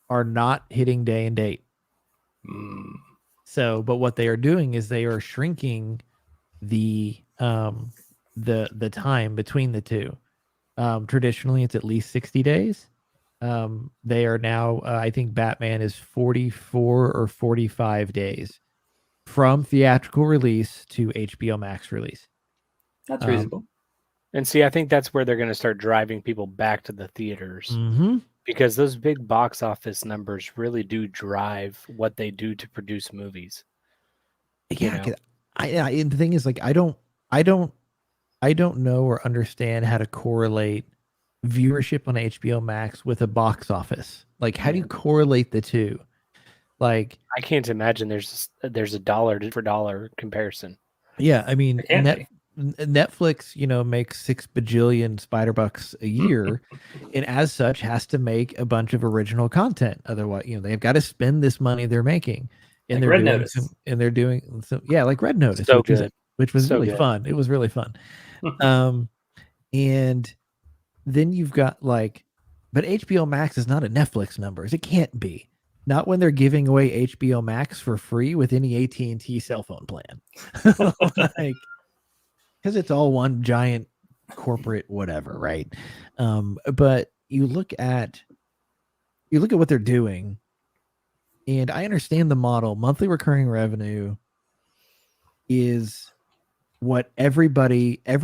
are not hitting day and date. So, but what they are doing is they are shrinking the time between the two. Traditionally, it's at least 60 days. They are now, I think Batman is 44 or 45 days from theatrical release to HBO Max release. That's reasonable. And see, I think that's where they're going to start driving people back to the theaters because those big box office numbers really do drive what they do to produce movies. Yeah, and the thing is, like, I don't know or understand how to correlate viewership on HBO Max with a box office. Like, how do you correlate the two? Like, I can't imagine there's a dollar for dollar comparison. Yeah, I mean, Netflix, makes 6 bajillion spider bucks a year, and as such has to make a bunch of original content. Otherwise, they've got to spend this money they're making, and like they're doing some, like Red Notice, which was really fun. It was really fun. And then you've got but HBO Max is not a Netflix numbers. It can't be. Not when they're giving away HBO Max for free with any AT&T cell phone plan. Because it's all one giant corporate whatever, right? But you look at what they're doing, and I understand the model. Monthly recurring revenue is what every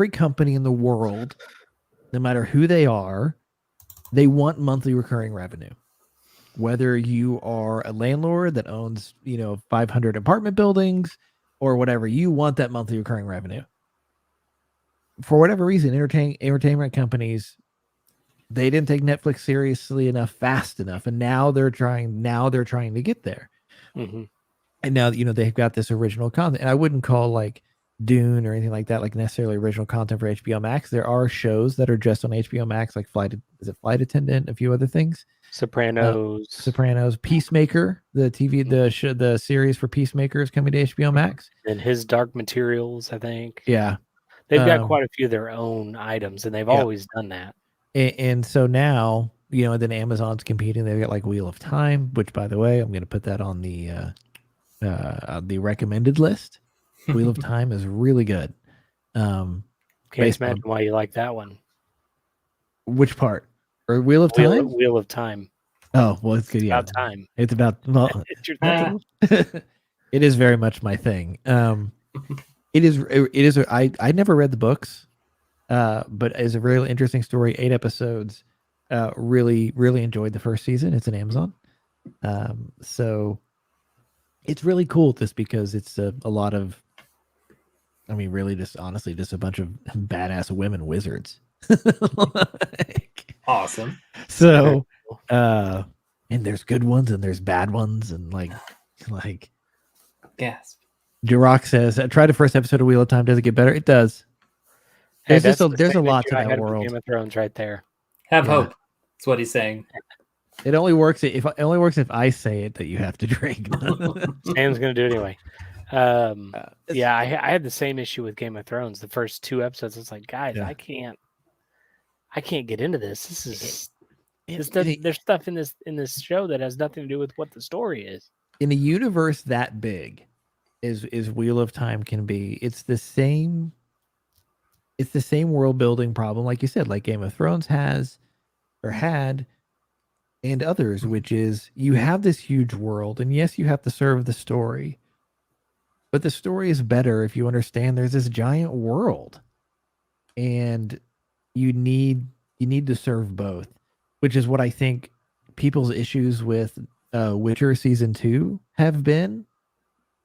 company in the world, no matter who they are, they want monthly recurring revenue. Whether you are a landlord that owns, 500 apartment buildings or whatever, you want that monthly recurring revenue. For whatever reason, entertainment companies, they didn't take Netflix seriously enough, fast enough, and now they're trying to get there. And now, they've got this original content, and I wouldn't call like Dune or anything like that like necessarily original content for HBO Max. There are shows that are just on HBO Max, like Flight Attendant, a few other things. Sopranos, Peacemaker, the series for Peacemaker is coming to HBO Max, and His Dark Materials, I think. Yeah, they've got quite a few of their own items, and they've always done that. And so now, then Amazon's competing. They've got like Wheel of Time, which, by the way, I'm going to put that on the recommended list. Wheel of Time is really good. Can't imagine why you like that one. Which part? Or Wheel of Time? Wheel of Time. Oh, well, it's good. Yeah, About time. it's about well, It's your Ah. thing. it is very much my thing. It is. I never read the books, but it's a really interesting story. 8 episodes. Really enjoyed the first season. It's an Amazon. So it's really cool just because it's a lot of. I mean, really, just honestly, just a bunch of badass women wizards. Like, Awesome. so, and there's good ones and there's bad ones, and like Gasp. Jirok says, I tried the first episode of Wheel of Time. Does it get better? It does. Hey, There's that's the there's a same lot issue to I that had with world. Game of Thrones right there. Have Yeah. hope. That's what he's saying. It only works if I say it that you have to drink. Sam's gonna do it anyway. Yeah, I had the same issue with Game of Thrones. The first 2 episodes, it's like, guys, Yeah. I can't get into this. This is in there's stuff in this show that has nothing to do with what the story is. a universe that big is Wheel of Time can be, it's the same world building problem, like you said, like Game of Thrones has or had, and others, which is you have this huge world, and yes, you have to serve the story, but the story is better if you understand there's this giant world, and you need to serve both, which is what I think people's issues with Witcher season 2 have been.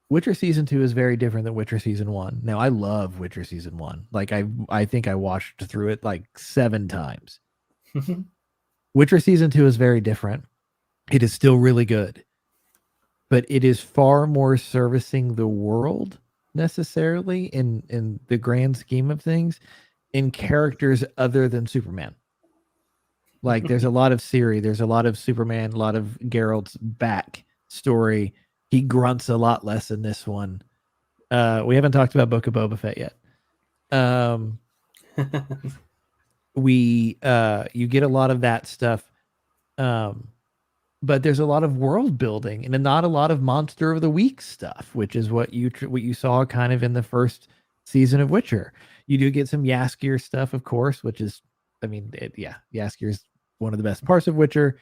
Witcher season 2 is very different than Witcher season 1. Now, I love Witcher season 1. Like I think I watched through it like 7 times. Witcher season 2 is very different. It is still really good, but it is far more servicing the world necessarily in the grand scheme of things, in characters other than Superman. Like there's a lot of Ciri, there's a lot of Superman, a lot of Geralt's back story. He grunts a lot less in this one. We haven't talked about Book of Boba Fett yet. You get a lot of that stuff, but there's a lot of world building and not a lot of monster of the week stuff, which is what you saw kind of in the first season of Witcher. You do get some Jaskier stuff, of course, which is, I mean, Jaskier is one of the best parts of Witcher.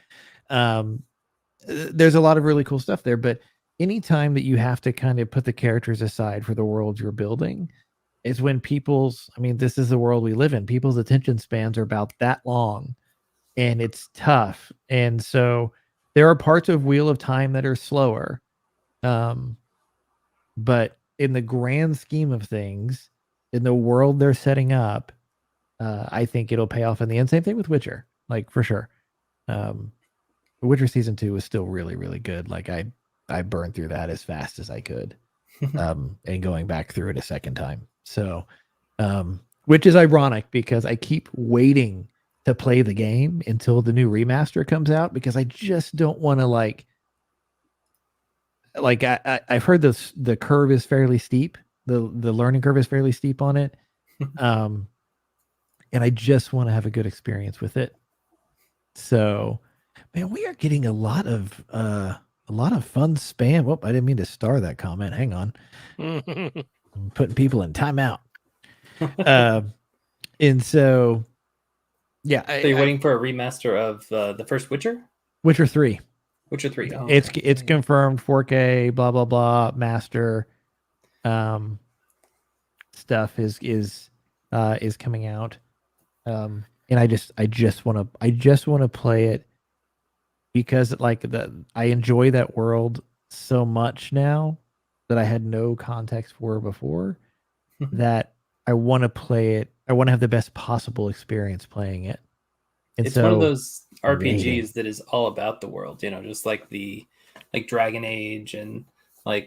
There's a lot of really cool stuff there, but anytime that you have to kind of put the characters aside for the world you're building is when this is the world we live in. People's attention spans are about that long, and it's tough. And so there are parts of Wheel of Time that are slower. But in the grand scheme of things, in the world they're setting up, I think it'll pay off in the end. Same thing with Witcher, like for sure. Witcher season 2 was still really, really good. Like I burned through that as fast as I could, and going back through it a second time. So, which is ironic because I keep waiting to play the game until the new remaster comes out, because I just don't want to like I've heard the curve is fairly steep. The learning curve is fairly steep on it. And I just want to have a good experience with it. So, man, we are getting a lot of fun spam. Whoop, I didn't mean to star that comment. Hang on. I'm putting people in timeout. And so, yeah. So you're waiting for a remaster of the first Witcher? Witcher 3. Witcher 3. Oh, It's okay. confirmed 4K, blah, blah, blah, master stuff is coming out. And I just want to play it because I enjoy that world so much now that I had no context for before, that I want to play it. I want to have the best possible experience playing it. And It's so one of those RPGs waiting. that is all about the world, just like Dragon Age and a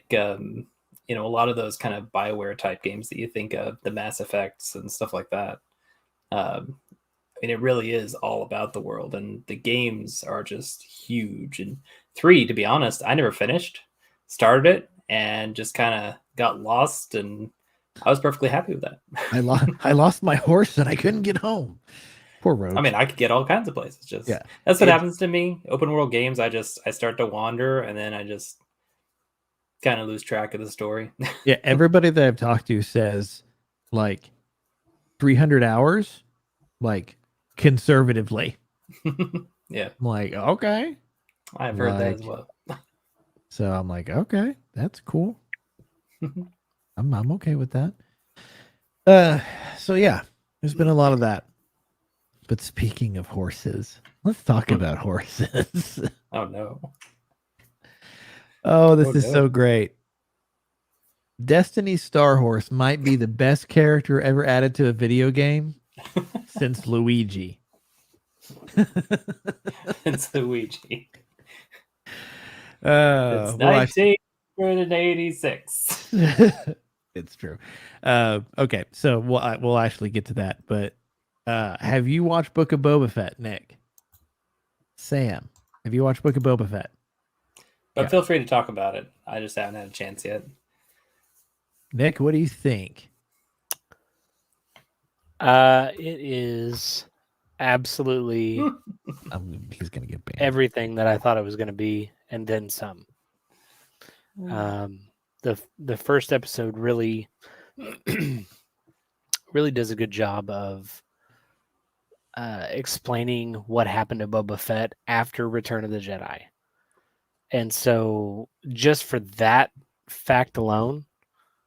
lot of those kind of BioWare type games that you think of, the Mass Effects and stuff like that. I mean, it really is all about the world, and the games are just huge. And 3, to be honest, I never finished. Started it and just kind of got lost, and I was perfectly happy with that. I lost my horse and I couldn't get home. Poor Roach. I mean, I could get all kinds of places. Just Yeah. That's what happens to me. Open world games, I start to wander, and then I just kind of lose track of the story. Yeah, everybody that I've talked to says like 300 hours, like conservatively. Yeah. I'm like, okay. I've heard that as Like, well. so I'm like, okay, that's cool. I'm okay with that. So yeah, there's been a lot of that. But speaking of horses, let's talk about horses. Oh no. Oh, this Oh is so no. great. Destiny's Star Horse might be the best character ever added to a video game since Luigi. It's Luigi. Uh, It's well, I 1986. it's true. Okay, so we'll actually get to that. But have you watched Book of Boba Fett, Nick? Sam, have you watched Book of Boba Fett? But Yeah. feel free to talk about it. I just haven't had a chance yet. Nick, what do you think? It is absolutely He's gonna get banned. everything that I thought it was going to be, and then some. The first episode really really does a good job of explaining what happened to Boba Fett after Return of the Jedi. And so just for that fact alone,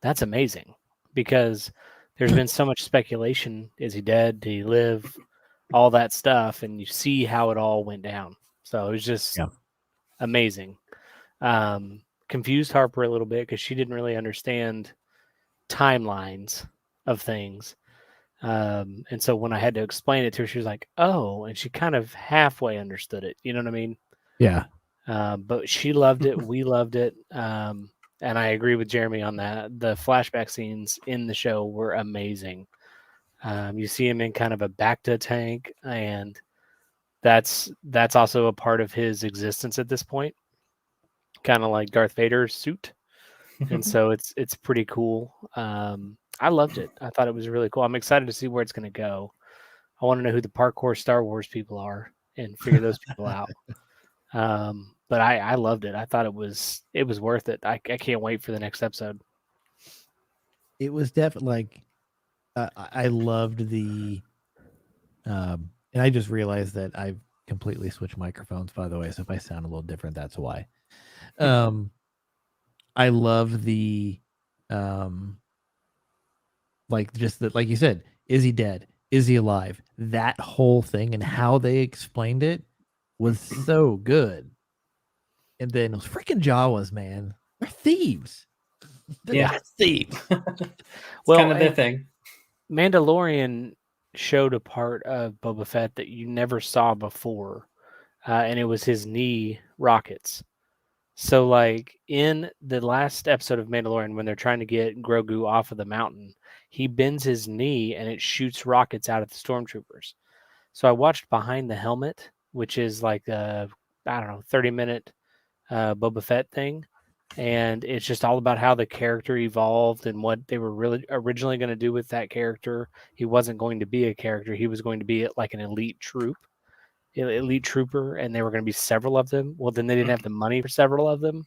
that's amazing, because there's been so much speculation. Is he dead? Did he live? All that stuff. And you see how it all went down. So it was just amazing. Confused Harper a little bit because she didn't really understand timelines of things. And so when I had to explain it to her, she was like, oh, and she kind of halfway understood it. You know what I mean? Yeah. But she loved it. We loved it. And I agree with Jeremy on that. The flashback scenes in the show were amazing. You see him in kind of a Bacta tank, and that's also a part of his existence at this point, kind of like Darth Vader's suit. And so it's pretty cool. I loved it. I thought it was really cool. I'm excited to see where it's going to go. I want to know who the parkour Star Wars people are and figure those people out. But I loved it. I thought it was worth it. I can't wait for the next episode. It was definitely like I loved the and I just realized that I've completely switched microphones, by the way. So if I sound a little different, that's why. I love the like just that, like you said, is he dead? Is he alive? That whole thing and how they explained it was so good. And then those freaking Jawas, man, they're thieves. They're thieves. Well, kind of their thing. Mandalorian showed a part of Boba Fett that you never saw before, and it was his knee rockets. So, like in the last episode of Mandalorian, when they're trying to get Grogu off of the mountain, he bends his knee and it shoots rockets out at the stormtroopers. So I watched Behind the Helmet, which is like a 30-minute Boba Fett thing. And it's just all about how the character evolved and what they were really originally going to do with that character. He wasn't going to be a character. He was going to be like an elite trooper, and there were going to be several of them. Well, then they didn't have the money for several of them.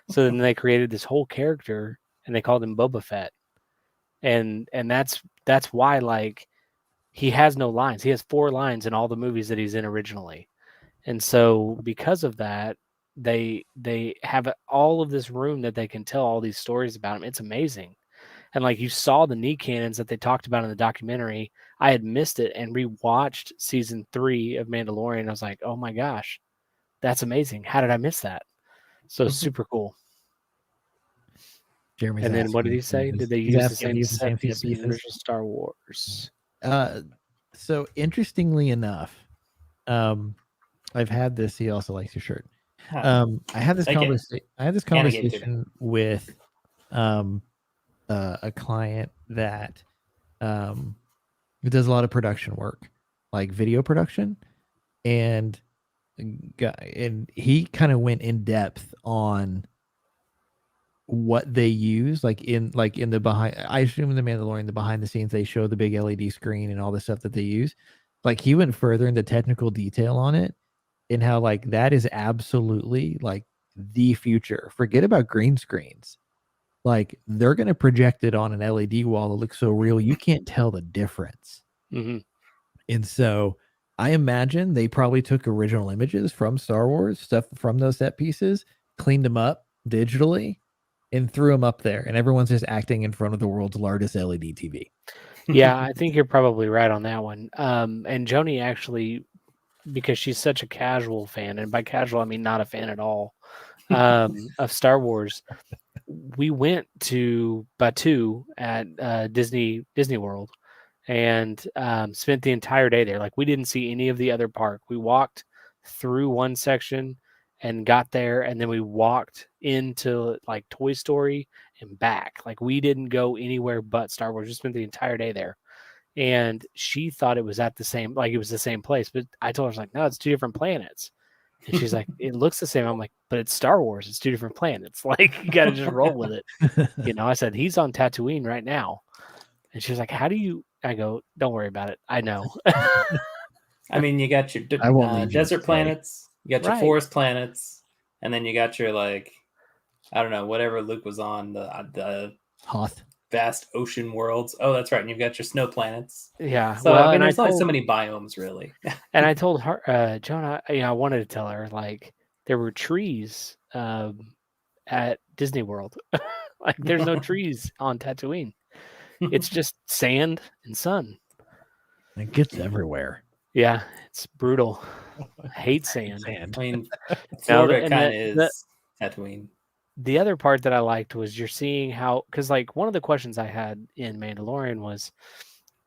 So then they created this whole character and they called him Boba Fett. And that's why, like, he has no lines. He has 4 lines in all the movies that he's in originally. And so because of that, they have all of this room that they can tell all these stories about him. It's amazing. And like you saw the knee cannons that they talked about in the documentary. I had missed it and rewatched season 3 of Mandalorian. I was like, oh my gosh, that's amazing. How did I miss that? So super cool. Jeremy's and then what did he say? Did they use the same set piece in the original Star Wars? So interestingly enough, I've had this. He also likes your shirt. I had this conversation. I had this conversation with a client that does a lot of production work, like video production, and he kind of went in depth on what they use, like in the behind. I assume in the Mandalorian, the behind the scenes, they show the big LED screen and all the stuff that they use. Like he went further into technical detail on it, and how like that is absolutely like the future. Forget about green screens. Like they're going to project it on an LED wall that looks so real you can't tell the difference. Mm-hmm. And so I imagine they probably took original images from Star Wars, stuff from those set pieces, cleaned them up digitally, and threw them up there. And everyone's just acting in front of the world's largest LED TV. Yeah, I think you're probably right on that one. And Joni actually, because she's such a casual fan, and by casual I mean not a fan at all, of Star Wars, we went to Batu at Disney World and spent the entire day there. Like we didn't see any of the other park. We walked through one section and got there, and then we walked into like Toy Story and back. Like we didn't go anywhere but Star Wars. We spent the entire day there. And she thought it was at the same, like it was the same place. But I told her, I was like, no, it's 2 different planets. And she's like, it looks the same. I'm like, but it's Star Wars. It's 2 different planets. Like, you got to just roll with it. You know, I said, he's on Tatooine right now. And she was like, how do you? I go, don't worry about it. I know. I mean, you got your I won't leave you desert today. planets, you got your Right. forest planets, and then you got your, like, I don't know, whatever Luke was on, the Hoth. vast ocean worlds. Oh, that's right. And you've got your snow planets. Yeah. So, well, I mean, and there's only told, so many biomes, really. and I told her, Jonah, you know, I wanted to tell her, like, there were trees at Disney World. Like, there's no trees on Tatooine. It's just sand and sun. It gets everywhere. Yeah, it's brutal. I hate sand. Sand. I mean, Now, Florida and kind of the- is Tatooine. The other part that I liked was you're seeing how, because like one of the questions I had in Mandalorian was,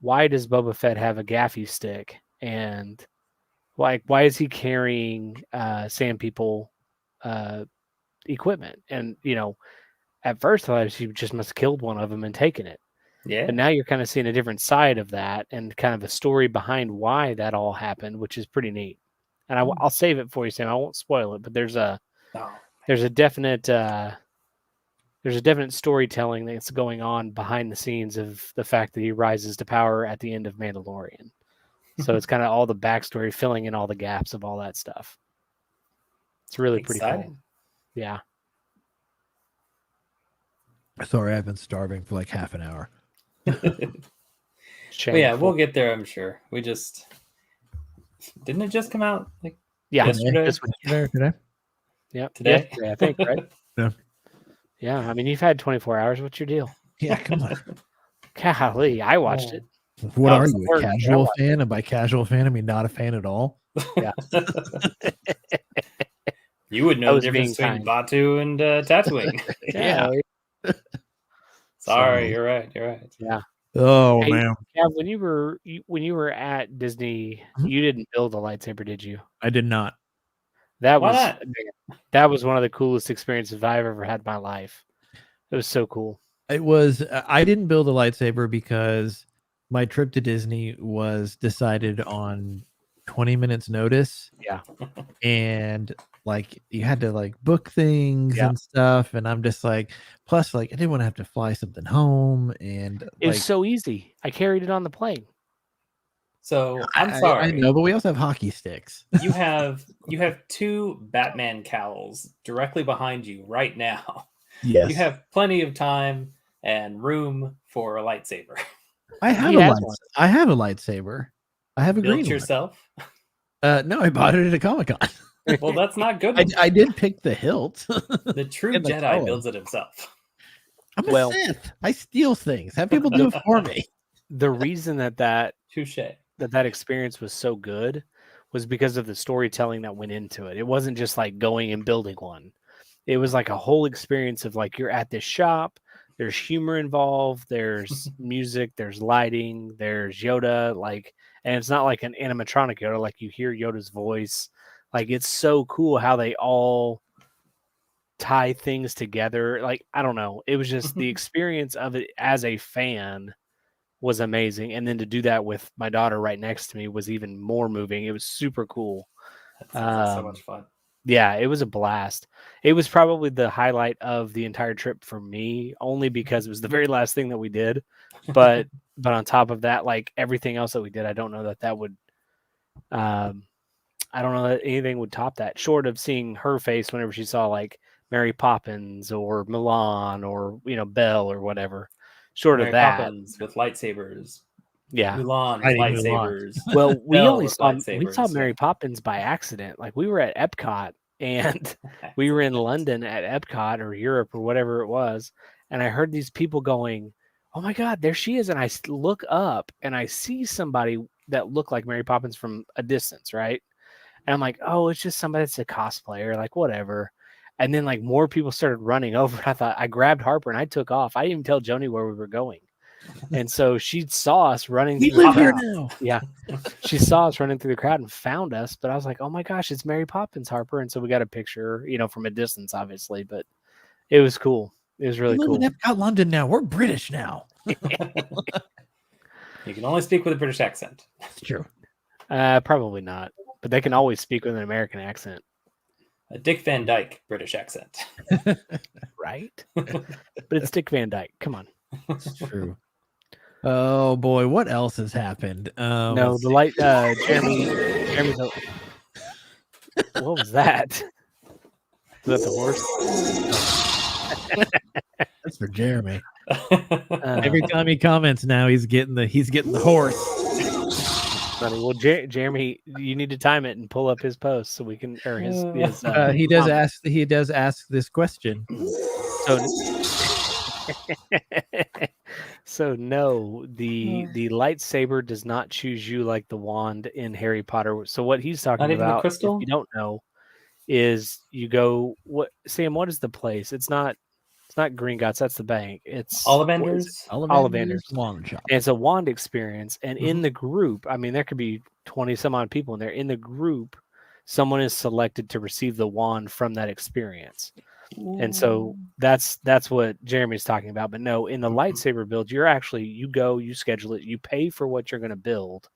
why does Boba Fett have a gaffy stick, and like why is he carrying Sand People equipment? And you know, at first I thought she just must have killed one of them and taken it. Yeah. But now you're kind of seeing a different side of that and kind of a story behind why that all happened, which is pretty neat. And I'll save it for you, Sam. I won't spoil it, but there's a definite storytelling that's going on behind the scenes of the fact that he rises to power at the end of Mandalorian. So it's kind of all the backstory, filling in all the gaps of all that stuff. It's really pretty cool. Exciting. Yeah. Sorry, I've been starving for like half an hour. But yeah, we'll get there, I'm sure. We just didn't it just come out like yeah. yesterday? This week. Today? Yeah. Today? Yesterday, I think, right? Yeah. Yeah. I mean, you've had 24 hours. What's your deal? Yeah, come on. Golly, I watched it. What Oh, are it's you, a work. casual fan? And by casual fan, I mean not a fan at all. Yeah. You would I know the was difference being between Batu and Tatooine. Yeah. Sorry, So- you're right. You're right. Yeah. Oh Hey, man, Yeah, when you were at Disney, Mhm. you didn't build a lightsaber, did you? I did not. That Why was not? that was one of the coolest experiences I've ever had in my life. It was so cool. It was. I didn't build a lightsaber because my trip to Disney was decided on 20 minutes notice. Yeah. And like you had to like book things Yeah. and stuff, and I'm just like, plus like I didn't want to have to fly something home, and It like was so easy. I carried it on the plane. So I'm I sorry. know, but we also have hockey sticks. you have 2 Batman cowls directly behind you right now. Yes, You have plenty of time and room for a lightsaber. I have He a has light, one. I have a lightsaber. I have a Built green yourself. one. No, I bought it at a Comic-Con. Well, that's not good. I did pick the hilt. The true and the Jedi color. builds it himself. I'm a Well- Sith. I steal things. Have people do it for me. The reason that Touche. experience was so good was because of the storytelling that went into it. It wasn't just like going and building one. It was like a whole experience of like you're at this shop, there's humor involved, there's music, there's lighting, there's Yoda, like, and it's not like an animatronic Yoda, like you hear Yoda's voice. Like it's so cool how they all tie things together. Like, I don't know. It was just the experience of it as a fan was amazing. And then to do that with my daughter right next to me was even more moving. It was super cool. That sounds like so much fun. Yeah, it was a blast. It was probably the highlight of the entire trip for me, only because it was the very last thing that we did. But on top of that, like everything else that we did, I don't know that would I don't know that anything would top that, short of seeing her face whenever she saw like Mary Poppins or Milan or Belle or whatever. Short Mary of that, Poppins with lightsabers Yeah. Mulan, Fighting lightsabers. Well, we Belle only with saw lightsabers, Mary yeah. Poppins by accident. Like we were at Epcot and we were in London at Epcot or Europe or whatever it was, and I heard these people going, "Oh my God, there she is!" And I look up and I see somebody that looked like Mary Poppins from a distance, right? And I'm like, "Oh, it's just somebody that's a cosplayer, like whatever." And then like more people started running over. I thought I grabbed Harper and I took off. I didn't even tell Joni where we were going. And so she saw us running We through the live here crowd. now. Yeah. She saw us running through the crowd and found us. But I was like, oh my gosh, it's Mary Poppins, Harper. And so we got a picture, from a distance, obviously. But it was cool. It was really We live cool. in Epcot, London now. We're British now. You can only speak with a British accent. It's true. Probably not. But they can always speak with an American accent. A Dick Van Dyke British accent. Right? But it's Dick Van Dyke. Come on. It's true. Oh boy, what else has happened? No, let's the see. light Jeremy's what was that? Was that the horse? That's for Jeremy. Every time he comments now, he's getting the horse. Funny. Well, Jeremy, you need to time it and pull up his post so we can, or his He does ask. He does ask this question. So no, the lightsaber does not choose you like the wand in Harry Potter. So what he's talking Not even the about, crystal? if you don't know, is you go Sam, what is the place? It's not Gringotts, that's the bank. It's Ollivanders? Ollivanders. Wand shop. And it's a wand experience. And in the group, I mean, there could be 20 some odd people in there. In the group, someone is selected to receive the wand from that experience. And so that's what Jeremy's talking about. But no, in the lightsaber build, you go, you schedule it, you pay for what you're going to build.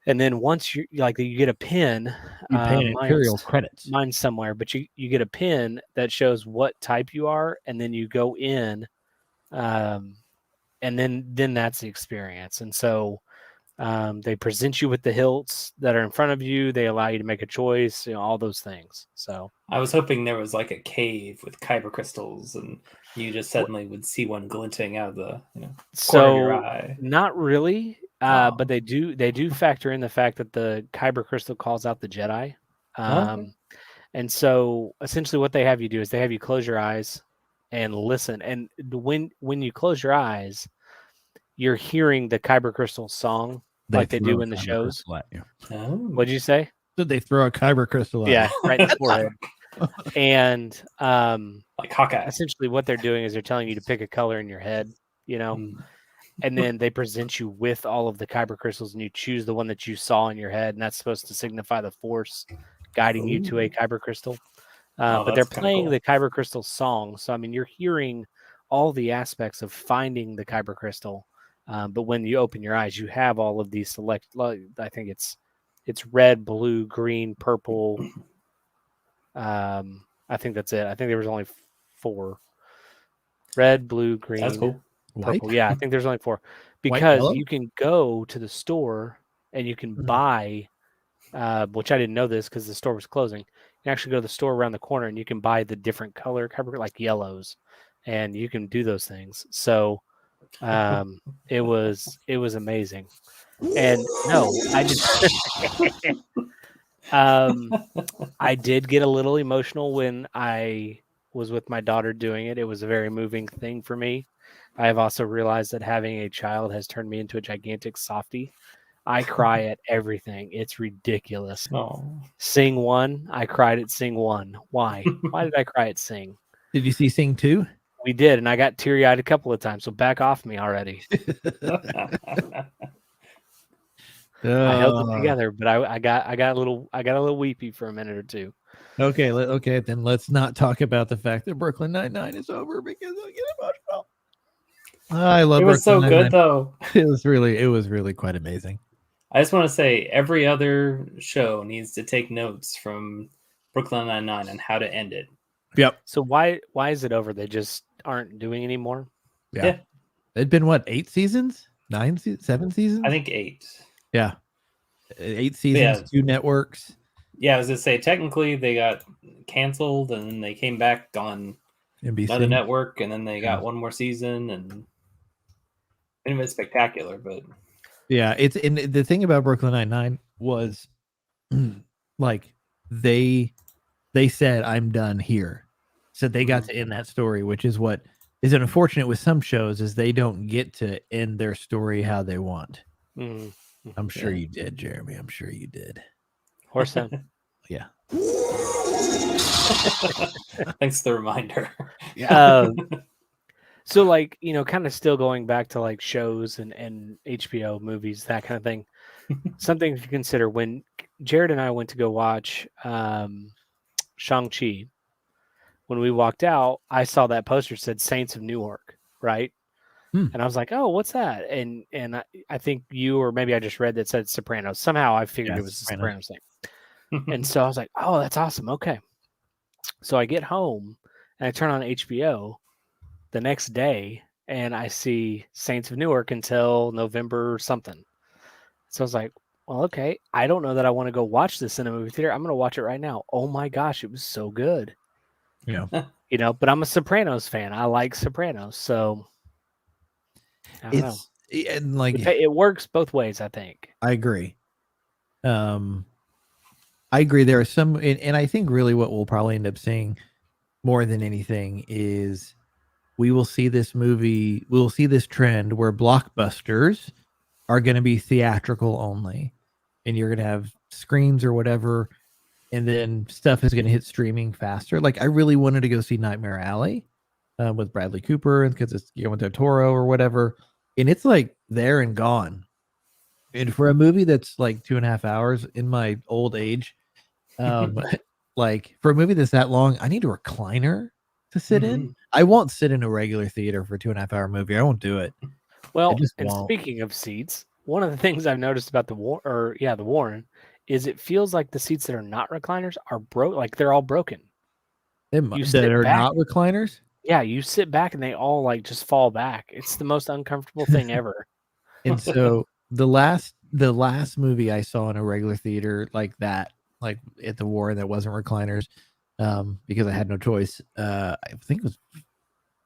And then once you get a pin, You pay an Imperial credits. Mine's somewhere, but you get a pin that shows what type you are, and then you go in, and then that's the experience. And so they present you with the hilts that are in front of you. They allow you to make a choice, all those things. So I was hoping there was like a cave with kyber crystals, and you just suddenly would see one glinting out of the corner of your eye. Not really, but they do factor in the fact that the kyber crystal calls out the Jedi. And so essentially what they have you do is they have you close your eyes and listen. And when you close your eyes, you're hearing the kyber crystal song like they do in the shows. What'd you say? Did they throw a kyber crystal at Yeah, right in the forehead. And like Hawkeye. Essentially what they're doing is they're telling you to pick a color in your head, and then they present you with all of the kyber crystals, and you choose the one that you saw in your head, and that's supposed to signify the Force guiding you to a kyber crystal. But they're playing the kyber crystal song, so I mean you're hearing all the aspects of finding the kyber crystal. But when you open your eyes, you have all of these select. I think it's red, blue, green, purple. I think that's it. I think there was only 4: red, blue, green, That's cool. purple. White? Yeah, I think there's only 4 because you can go to the store and you can buy. Which I didn't know this because the store was closing. You can actually go to the store around the corner and you can buy the different color cover, like yellows, and you can do those things. So it was amazing. And no, I did I did get a little emotional when I was with my daughter doing it. It was a very moving thing for me. I have also realized that having a child has turned me into a gigantic softie. I cry at everything. It's ridiculous. Sing 1, I cried at Sing 1. Why? Why did I cry at Sing? Did you see Sing 2? We did, and I got teary-eyed a couple of times, so back off me already. I held it together, but I got a little weepy for a minute or two. Okay, then let's not talk about the fact that Brooklyn Nine-Nine is over because I get emotional. I love it. Was so good though. It was really quite amazing. I just want to say every other show needs to take notes from Brooklyn Nine-Nine and how to end it. Yep. So why is it over? They just aren't doing anymore? Yeah. It'd been what, 8 seasons? 7 seasons? I think 8. Yeah. 8 seasons, 2 networks. Yeah, I was gonna say technically they got canceled and then they came back on NBC. Another network, and then they got one more season, and it was spectacular. But Yeah, it's and the thing about Brooklyn Nine-Nine was like they said I'm done here. So they got to end that story, which is what is unfortunate with some shows is they don't get to end their story how they want. Mm. I'm sure you did, Jeremy. I'm sure you did. Horse sound. Yeah. Thanks for the reminder. So like, kind of still going back to like shows and HBO movies, that kind of thing. Something to consider when Jared and I went to go watch Shang-Chi. When we walked out, I saw that poster said Saints of Newark, right? And I was like, oh, what's that? And I think you, or maybe I just read that said Sopranos. Somehow I figured it was the Sopranos thing. And so I was like, oh, that's awesome. Okay. So I get home and I turn on HBO the next day and I see Saints of Newark until November something. So I was like, well, okay. I don't know that I want to go watch this in a movie theater. I'm going to watch it right now. Oh my gosh, it was so good. Yeah. But I'm a Sopranos fan. I like Sopranos. So I don't know. And like it works both ways, I think. I agree. I agree. There are some, and I think really what we'll probably end up seeing more than anything is we will see this trend where blockbusters are going to be theatrical only, and you're going to have screens or whatever, and then stuff is going to hit streaming faster. Like I really wanted to go see Nightmare Alley with Bradley Cooper, because it's Guillermo del Toro or whatever, and it's like there and gone. And for a movie that's like 2.5 hours in my old age, like for a movie that's that long, I need a recliner to sit in. I won't sit in a regular theater for a 2.5 hour movie. I won't do it. Well, and speaking of seats, one of the things I've noticed about the Warren is it feels like the seats that are not recliners are broke. Like they're all broken. That are not recliners? Yeah, you sit back and they all like just fall back. It's the most uncomfortable thing ever. And so the last movie I saw in a regular theater like that, like at the Warren, that wasn't recliners, because I had no choice. I think it was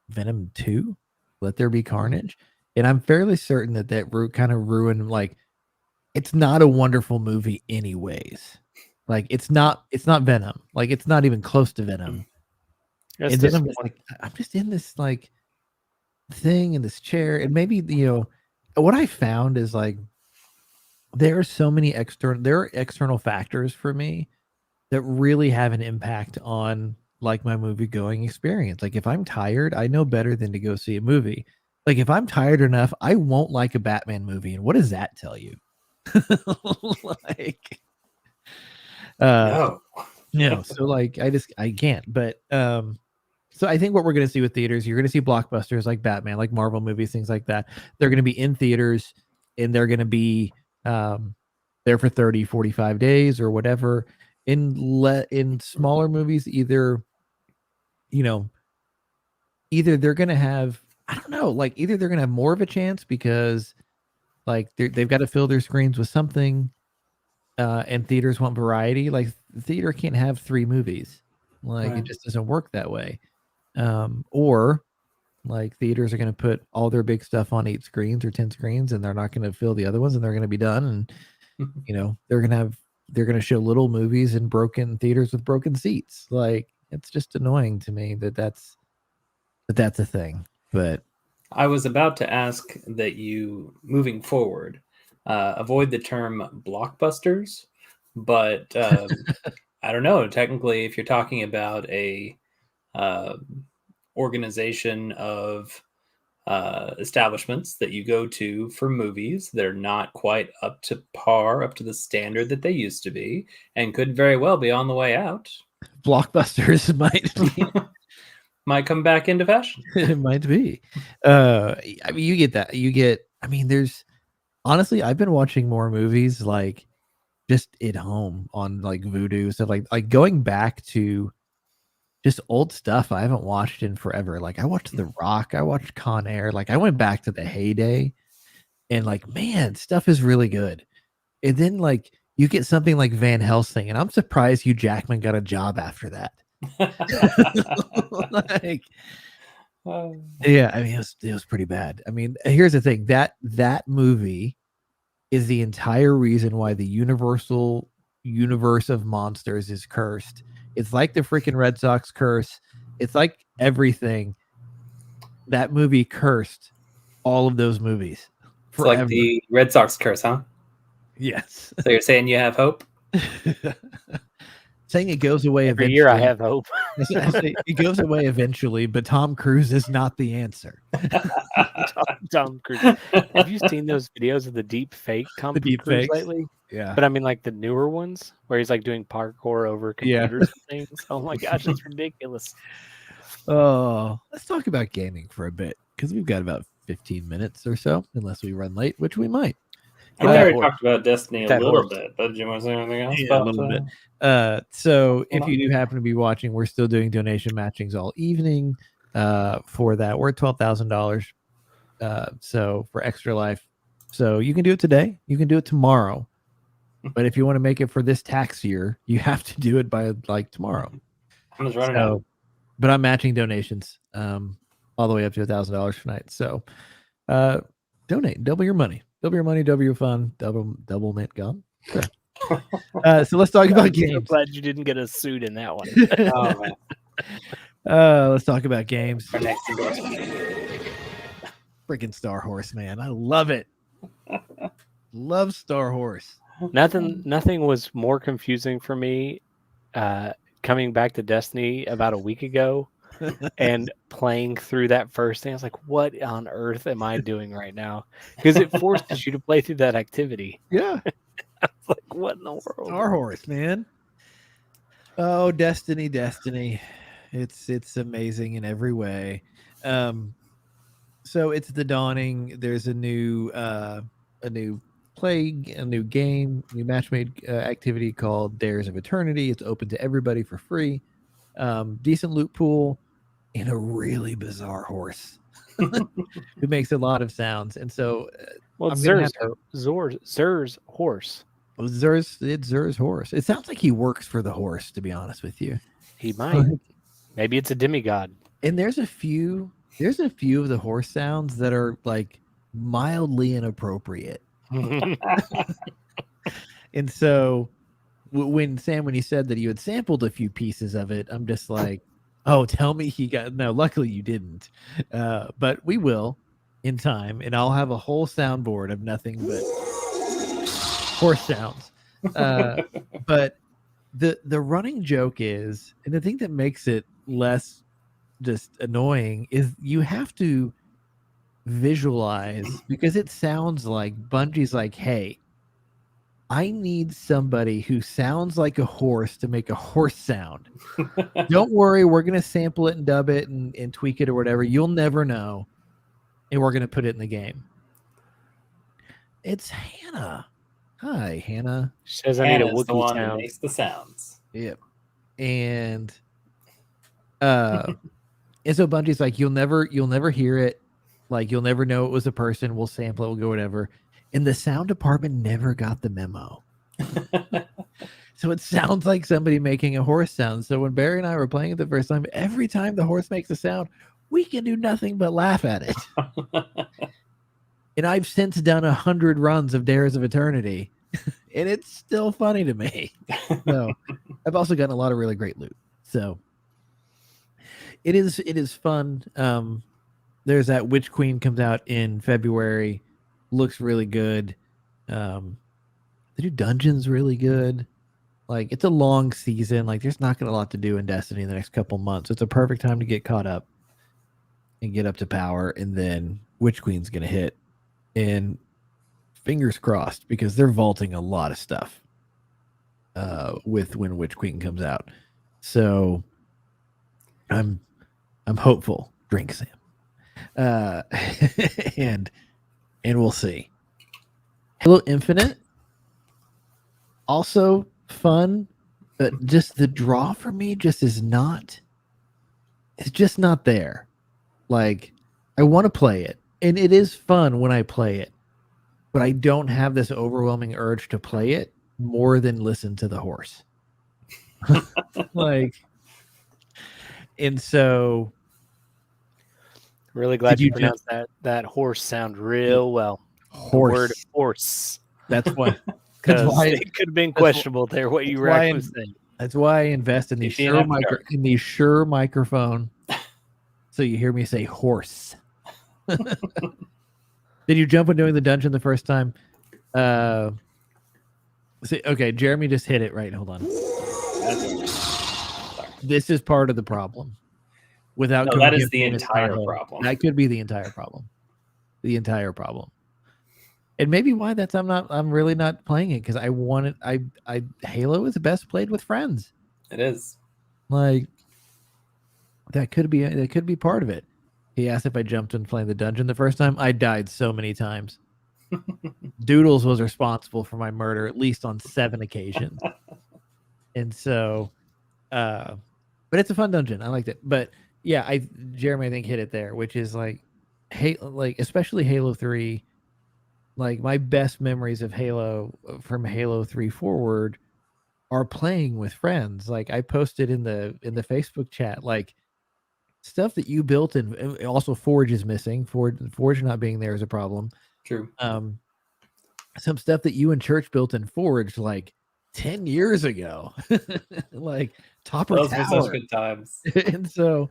Venom 2, Let There Be Carnage. And I'm fairly certain that kind of ruined, like, it's not a wonderful movie anyways. Like it's not Venom. Like it's not even close to Venom. And then I'm just like, I'm just in this like thing in this chair. And maybe, what I found is like there are so many external factors for me that really have an impact on like my movie going experience. Like if I'm tired, I know better than to go see a movie. Like if I'm tired enough, I won't like a Batman movie. And what does that tell you? Like no. So like I can't. But so I think what we're going to see with theaters, you're going to see blockbusters like Batman, like Marvel movies, things like that. They're going to be in theaters, and they're going to be there for 30, 45 days or whatever. In smaller movies, either they're going to have, I don't know, like either they're going to have more of a chance because like they've got to fill their screens with something, and theaters want variety. Like the theater can't have 3 movies. Like it just doesn't work that way. Or like theaters are going to put all their big stuff on 8 screens or 10 screens, and they're not going to fill the other ones, and they're going to be done. And they're going to show little movies in broken theaters with broken seats. Like it's just annoying to me that's a thing. But I was about to ask that you, moving forward, avoid the term blockbusters, but I don't know. Technically, if you're talking about a organization of establishments that you go to for movies, they're not quite up to par, up to the standard that they used to be, and could very well be on the way out. Blockbusters might come back into fashion. It might be. I mean, you get that. There's honestly, I've been watching more movies like just at home on like Vudu stuff, like going back to just old stuff I haven't watched in forever. Like I watched The Rock, I watched Con Air, like I went back to the heyday, and like, man, stuff is really good. And then like you get something like Van Helsing, and I'm surprised Hugh Jackman got a job after that. Like, yeah, I mean, it was pretty bad. I mean, here's the thing, that movie is the entire reason why the universal universe of monsters is cursed. It's like the freaking Red Sox curse. It's like everything. That movie cursed all of those movies It's forever. like the Red Sox curse, huh? Yes. So you're saying you have hope? Saying it goes away Every eventually. year I have hope. I say it goes away eventually, but Tom Cruise is not the answer. Tom Cruise. Have you seen those videos of the deep fake Tom deep Cruise fakes? lately? Yeah. But I mean, like the newer ones where he's like doing parkour over computers and things. Oh my gosh, it's ridiculous. Oh, let's talk about gaming for a bit because we've got about 15 minutes or so, unless we run late, which we might. I that already horse. talked about Destiny a That little horse. bit, but do you want to say anything else Yeah, about a little bit. So if you do happen to be watching, we're still doing donation matchings all evening. For that, we're at $12,000. So for Extra Life, so you can do it today, you can do it tomorrow, but if you want to make it for this tax year, you have to do it by like tomorrow. I'm just running out. But I'm matching donations, all the way up to $1,000 tonight. So, donate, double your money, double your fun, double mint gum. Sure. So let's talk about I'm so games. glad you didn't get a suit in that one. Oh man. Let's talk about games. Our next endorsement. Freaking Star Horse, man. I love it. Love Star Horse. Nothing was more confusing for me coming back to Destiny about a week ago and playing through that first thing. I was like, what on earth am I doing right now? Because it forces you to play through that activity. Yeah. I was like, what in the world? Star Horse, man. Oh, Destiny. It's amazing in every way. So it's the dawning. There's a new plague, a new game, new match-made activity called Dares of Eternity. It's open to everybody for free. Decent loot pool, and a really bizarre horse who makes a lot of sounds. And so, well, I'm it's gonna Zer's horse. It's Zer's horse. It sounds like he works for the horse, to be honest with you. He might. Maybe it's a demigod. And there's a few of the horse sounds that are like mildly inappropriate. And so when you said that you had sampled a few pieces of it, I'm just like, oh, tell me he got no. Luckily you didn't, but we will in time, and I'll have a whole soundboard of nothing but horse sounds. But the running joke is, and the thing that makes it less just annoying is you have to visualize, because it sounds like Bungie's like, hey, I need somebody who sounds like a horse to make a horse sound. Don't worry, we're going to sample it and dub it and tweak it or whatever. You'll never know. And we're going to put it in the game. It's Hannah. Hi, Hannah. She says I need a Hannah's the Wookiee one that sound. makes the sounds. Yep. And so Bungie's like, you'll never hear it. Like, you'll never know it was a person. We'll sample it. We'll go whatever. And the sound department never got the memo. So it sounds like somebody making a horse sound. So when Barry and I were playing it the first time, every time the horse makes a sound, we can do nothing but laugh at it. And I've since done 100 runs of Dares of Eternity, and it's still funny to me. So I've also gotten a lot of really great loot. So it is fun. There's that Witch Queen comes out in February. Looks really good. They do dungeons really good. Like, it's a long season. Like, there's not going to be a lot to do in Destiny in the next couple months. It's a perfect time to get caught up and get up to power. And then Witch Queen's going to hit. And fingers crossed, because they're vaulting a lot of stuff with when Witch Queen comes out. So I'm hopeful. Drink Sam. And we'll see. Halo Infinite, also fun, but just the draw for me just is not. It's just not there. Like, I want to play it, and it is fun when I play it, but I don't have this overwhelming urge to play it more than listen to the horse. Like, and so. Really glad you pronounced that horse sound real well. Horse. The word horse. That's why. Because why- it could have been that's wh- questionable there what you were why actually I'm- saying. That's why I invest in the You see Shure it after dark. Shure microphone. So you hear me say horse. Did you jump when doing the dungeon the first time? See, okay, Jeremy just hit it right. Hold on. This is part of the problem. Without No, that is the campaign, it's not entire Halo. problem. That could be the entire problem. The entire problem. And maybe why I'm really not playing it because I want it. I Halo is best played with friends. It is. Like that could be part of it. He asked if I jumped in playing the dungeon the first time. I died so many times. Doodles was responsible for my murder at least on 7 occasions. And so but it's a fun dungeon. I liked it. But yeah, Jeremy I think hit it there, which is like especially Halo 3. Like my best memories of Halo from Halo 3 forward are playing with friends. Like I posted in the Facebook chat, like stuff that you built, and also Forge is missing. Forge not being there is a problem. True. Some stuff that you and Church built in Forge like 10 years ago, like Topper Those were Tower. such good times. And so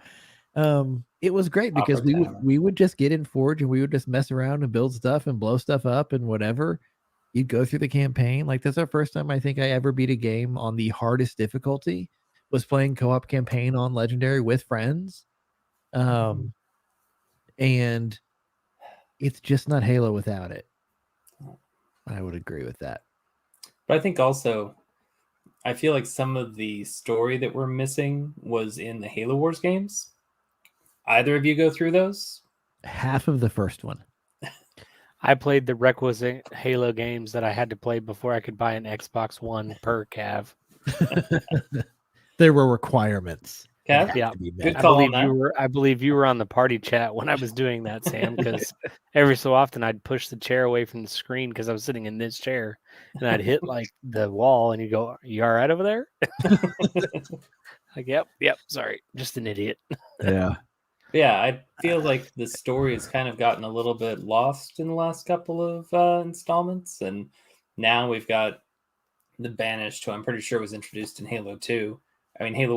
it was great because Topper we would just get in Forge and we would just mess around and build stuff and blow stuff up and whatever. You'd go through the campaign. Like that's our first time I think I ever beat a game on the hardest difficulty, was playing co-op campaign on Legendary with friends. And it's just not Halo without it. I would agree with that. But I think also, I feel like some of the story that we're missing was in the Halo Wars games. Either of you go through those? Half of the first one. I played the requisite Halo games that I had to play before I could buy an Xbox One per Cav. There were requirements. Cav? Yeah. Good call on that. I believe you were on the party chat when I was doing that, Sam, because every so often I'd push the chair away from the screen because I was sitting in this chair and I'd hit like the wall and you go, "You all right over there?" Like, yep, sorry, just an idiot. Yeah. Yeah, I feel like the story has kind of gotten a little bit lost in the last couple of installments, and now we've got the Banished, who I'm pretty sure was introduced in Halo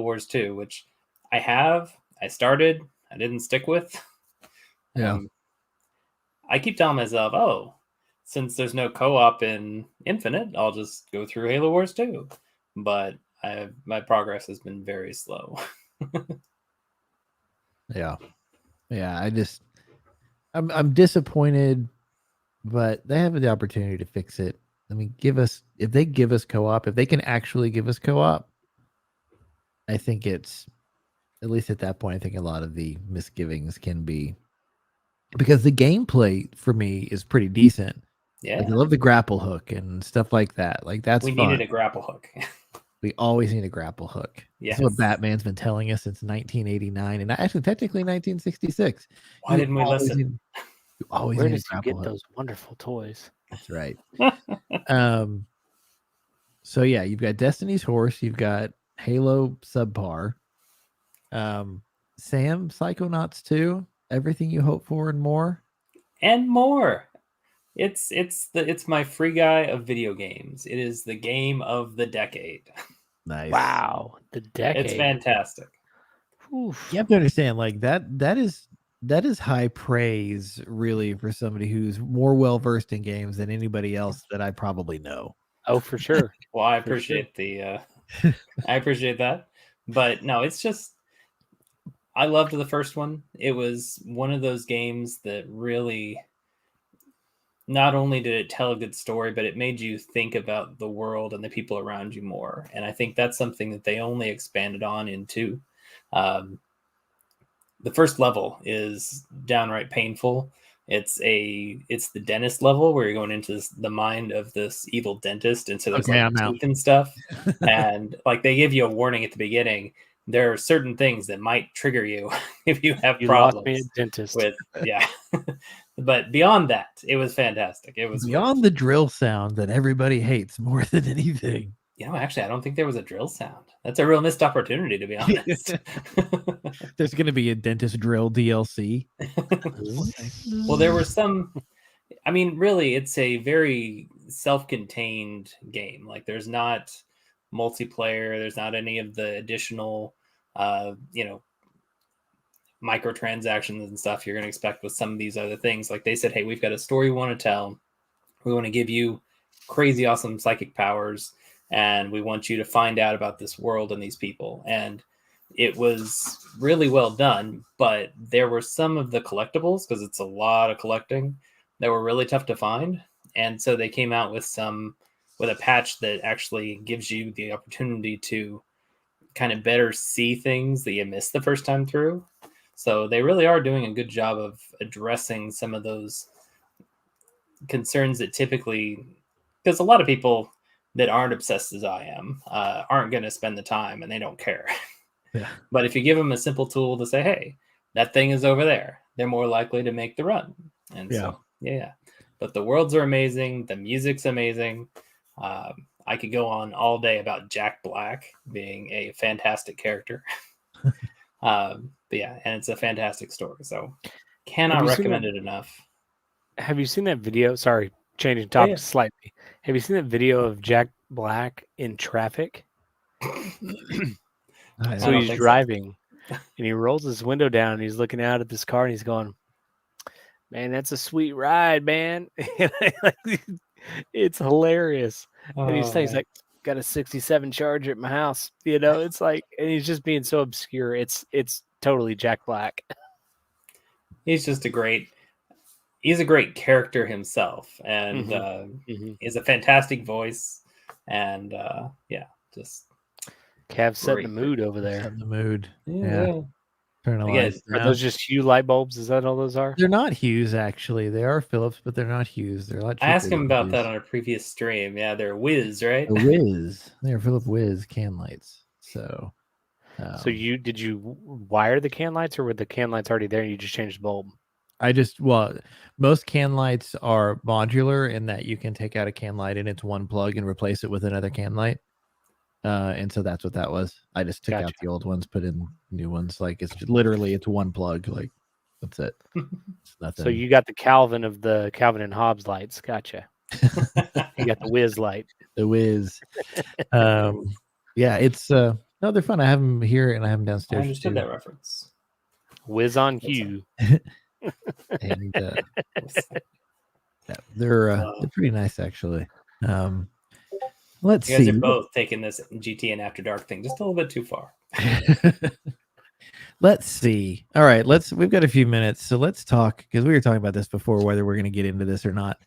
Wars 2, which I started, I didn't stick with. Yeah. I keep telling myself, oh, since there's no co-op in Infinite, I'll just go through Halo Wars 2. But my progress has been very slow. Yeah. I'm disappointed, but they have the opportunity to fix it. I mean, if they give us co-op, if they can actually give us co-op, I think it's, at least at that point, I think a lot of the misgivings can be, because the gameplay for me is pretty decent. Yeah. Like, I love the grapple hook and stuff like that. Like that's we fun. needed a grapple hook. We always need a grapple hook. Yes. That's what Batman's been telling us since 1989, and actually technically 1966. Why didn't we listen? You always Where need a did you grapple get hook. those wonderful toys? That's right. So yeah, you've got Destiny's Horse, you've got Halo Subpar, Sam, Psychonauts 2, Everything You Hope For and More. And more. It's my free guy of video games. It is the game of the decade. Nice. Wow, the decade. It's fantastic. Oof. You have to understand, like that is high praise, really, for somebody who's more well versed in games than anybody else that I probably know. Oh, for sure. Well, I For sure. appreciate I appreciate that. But no, it's just, I loved the first one. It was one of those games that really, not only did it tell a good story, but it made you think about the world and the people around you more. And I think that's something that they only expanded on in 2. The first level is downright painful. It's the dentist level where you're going into the mind of this evil dentist, and so there's Okay, like I'm out. teeth and stuff. And like they give you a warning at the beginning. There are certain things that might trigger you if you have You lost problems me at dentist. with, yeah. But beyond that, it was fantastic. It was Beyond the drill sound that everybody hates more than anything. actually, I don't think there was a drill sound. That's a real missed opportunity, to be honest. There's going to be a dentist drill DLC. Well, there were some. I mean, really, it's a very self-contained game. Like there's not multiplayer, there's not any of the additional microtransactions and stuff you're going to expect with some of these other things. Like they said, hey, we've got a story we want to tell. We want to give you crazy awesome psychic powers, and we want you to find out about this world and these people. And it was really well done, but there were some of the collectibles, because it's a lot of collecting, that were really tough to find. And so they came out with a patch that actually gives you the opportunity to kind of better see things that you missed the first time through. So they really are doing a good job of addressing some of those concerns that typically, because a lot of people that aren't obsessed as I am aren't going to spend the time, and they don't care. Yeah. But if you give them a simple tool to say, hey, that thing is over there, they're more likely to make the run. And so, yeah. But the worlds are amazing. The music's amazing. I could go on all day about Jack Black being a fantastic character. But yeah, and it's a fantastic story. So cannot recommend it enough. Have you seen that video? Sorry, changing topics slightly. Have you seen that video of Jack Black in traffic? So he's driving and he rolls his window down and he's looking out at this car and he's going, man, that's a sweet ride, man. It's hilarious. And he's saying, he's like, got a 67 Charger at my house. It's like, and he's just being so obscure. It's totally Jack Black. He's just he's a great character himself, and he's a fantastic voice, and just Cav setting the mood over there. Setting the mood. Yeah. Again, are those just Hue light bulbs? Is that all those are? They're not Hues, actually. They are Philips, but they're not Hues. They're a lot cheaper. I asked him about that on a previous stream. Yeah, they're Whiz, right? The Whiz. They're Philip Whiz can lights. So, so did you wire the can lights, or were the can lights already there and you just changed the bulb? Most can lights are modular in that you can take out a can light and it's one plug and replace it with another can light. And so that's what that was. I just took out the old ones, put in new ones. Like it's one plug. Like that's it. It's nothing. So you got the Calvin of the Calvin and Hobbes lights. Gotcha. You got the Whiz light. The Whiz. Yeah, it's no, they're fun. I have them here and I have them downstairs. I understood that reference. Whiz on Hue. And they're pretty nice actually. Let's see. You guys are both taking this GTN After Dark thing just a little bit too far. Let's see. All right, we've got a few minutes, so let's talk, because we were talking about this before, whether we're going to get into this or not.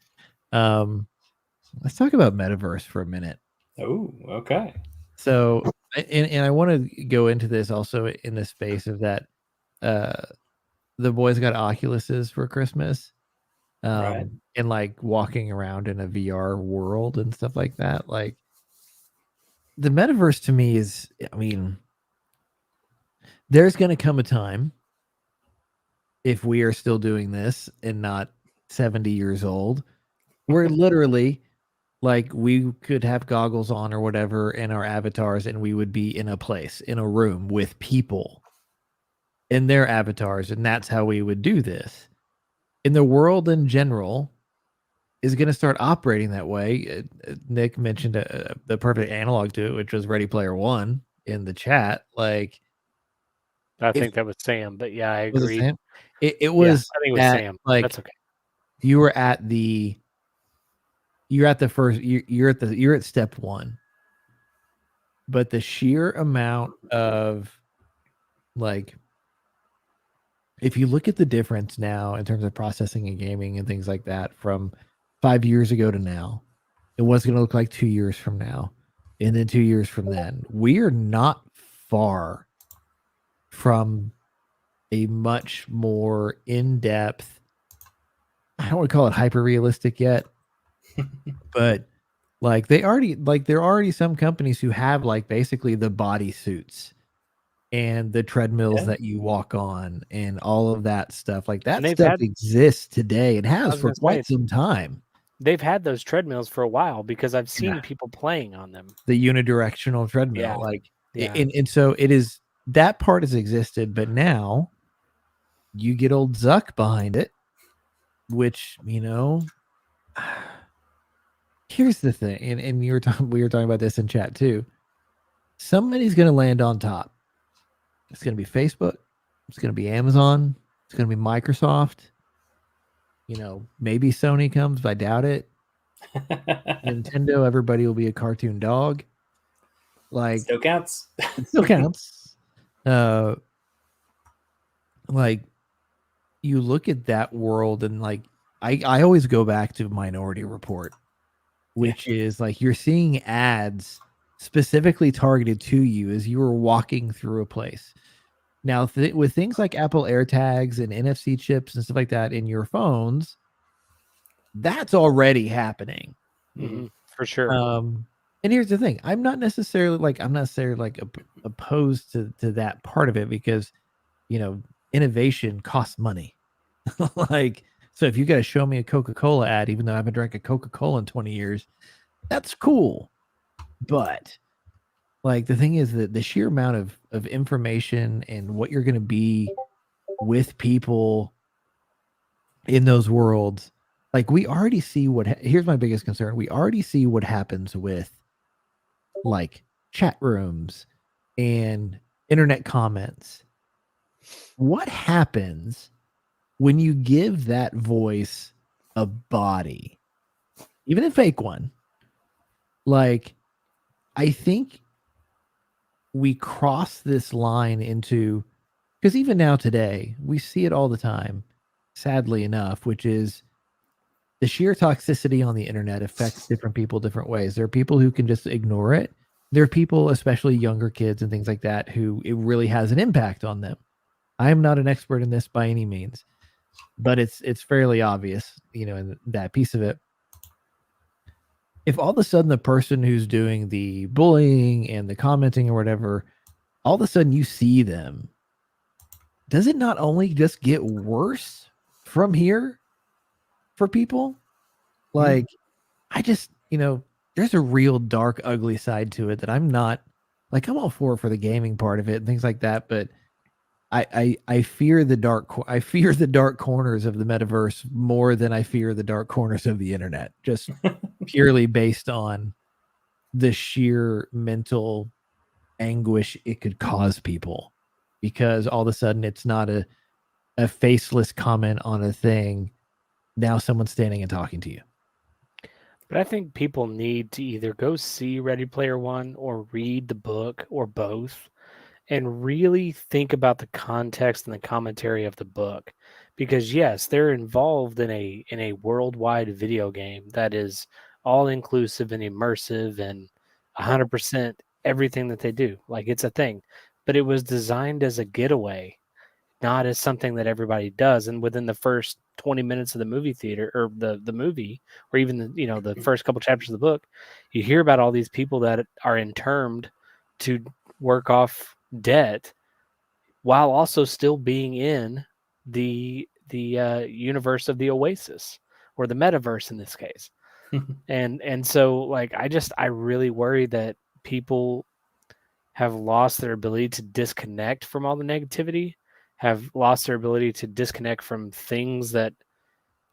Let's talk about metaverse for a minute. Oh, okay. So, and I want to go into this also in the space of that. The boys got Oculuses for Christmas. Right. And like walking around in a VR world and stuff like that. Like the metaverse to me is, I mean, there's going to come a time, if we are still doing this and not 70 years old, where literally like we could have goggles on or whatever in our avatars and we would be in a place, in a room with people in their avatars. And that's how we would do this. In the world in general is going to start operating that way. Nick mentioned the perfect analog to it, which was Ready Player One in the chat. Like, I think that was Sam, but yeah, I agree. It was. I think it was Sam. Like, that's okay. You're at step one, but the sheer amount of like, if you look at the difference now in terms of processing and gaming and things like that from 5 years ago to now, and what's going to look like 2 years from now, and then 2 years from then, we are not far from a much more in-depth, I don't want to call it hyper-realistic yet, but like there are already some companies who have like basically the body suits and the treadmills that you walk on and all of that stuff. Like that stuff exists today. It has for quite some time. They've had those treadmills for a while because I've seen people playing on them. The unidirectional treadmill. And so it is, that part has existed, but now you get old Zuck behind it, which, you know, here's the thing, and we were talking about this in chat too. Somebody's going to land on top. It's going to be Facebook. It's going to be Amazon. It's going to be Microsoft. Maybe Sony comes, but I doubt it. Nintendo, everybody will be a cartoon dog. Like, Still counts. it still counts. Like, you look at that world, and like, I always go back to Minority Report, which is like you're seeing ads specifically targeted to you as you are walking through a place. Now, with things like Apple AirTags and NFC chips and stuff like that in your phones, that's already happening. For sure. And here's the thing: I'm not necessarily opposed to that part of it, because innovation costs money. Like, so if you got to show me a Coca-Cola ad, even though I haven't drank a Coca-Cola in 20 years, that's cool. But like, the thing is that the sheer amount of information and what you're going to be with people in those worlds, like, we already see here's my biggest concern. We already see what happens with like chat rooms and internet comments. What happens when you give that voice a body, even a fake one? Like, I think we cross this line into, because even now today, we see it all the time, sadly enough, which is the sheer toxicity on the internet affects different people different ways. There are people who can just ignore it. There are people, especially younger kids and things like that, who it really has an impact on them. I am not an expert in this by any means, but it's fairly obvious, in that piece of it. If all of a sudden the person who's doing the bullying and the commenting or whatever, all of a sudden you see them, does it not only just get worse from here for people? Like, I just, there's a real dark, ugly side to it that I'm not, like, I'm all for the gaming part of it and things like that, but I fear the dark corners of the metaverse more than I fear the dark corners of the internet, just purely based on the sheer mental anguish it could cause people, because all of a sudden it's not a faceless comment on a thing. Now someone's standing and talking to you. But I think people need to either go see Ready Player One or read the book, or both, and really think about the context and the commentary of the book. Because yes, they're involved in a worldwide video game that is all inclusive and immersive and 100% everything that they do. Like, it's a thing. But it was designed as a getaway, not as something that everybody does. And within the first 20 minutes of the movie theater, or the movie, or even the first couple chapters of the book, you hear about all these people that are interned to work off debt while also still being in the universe of the Oasis, or the metaverse in this case. and so, like, I really worry that people have lost their ability to disconnect from all the negativity, have lost their ability to disconnect from things that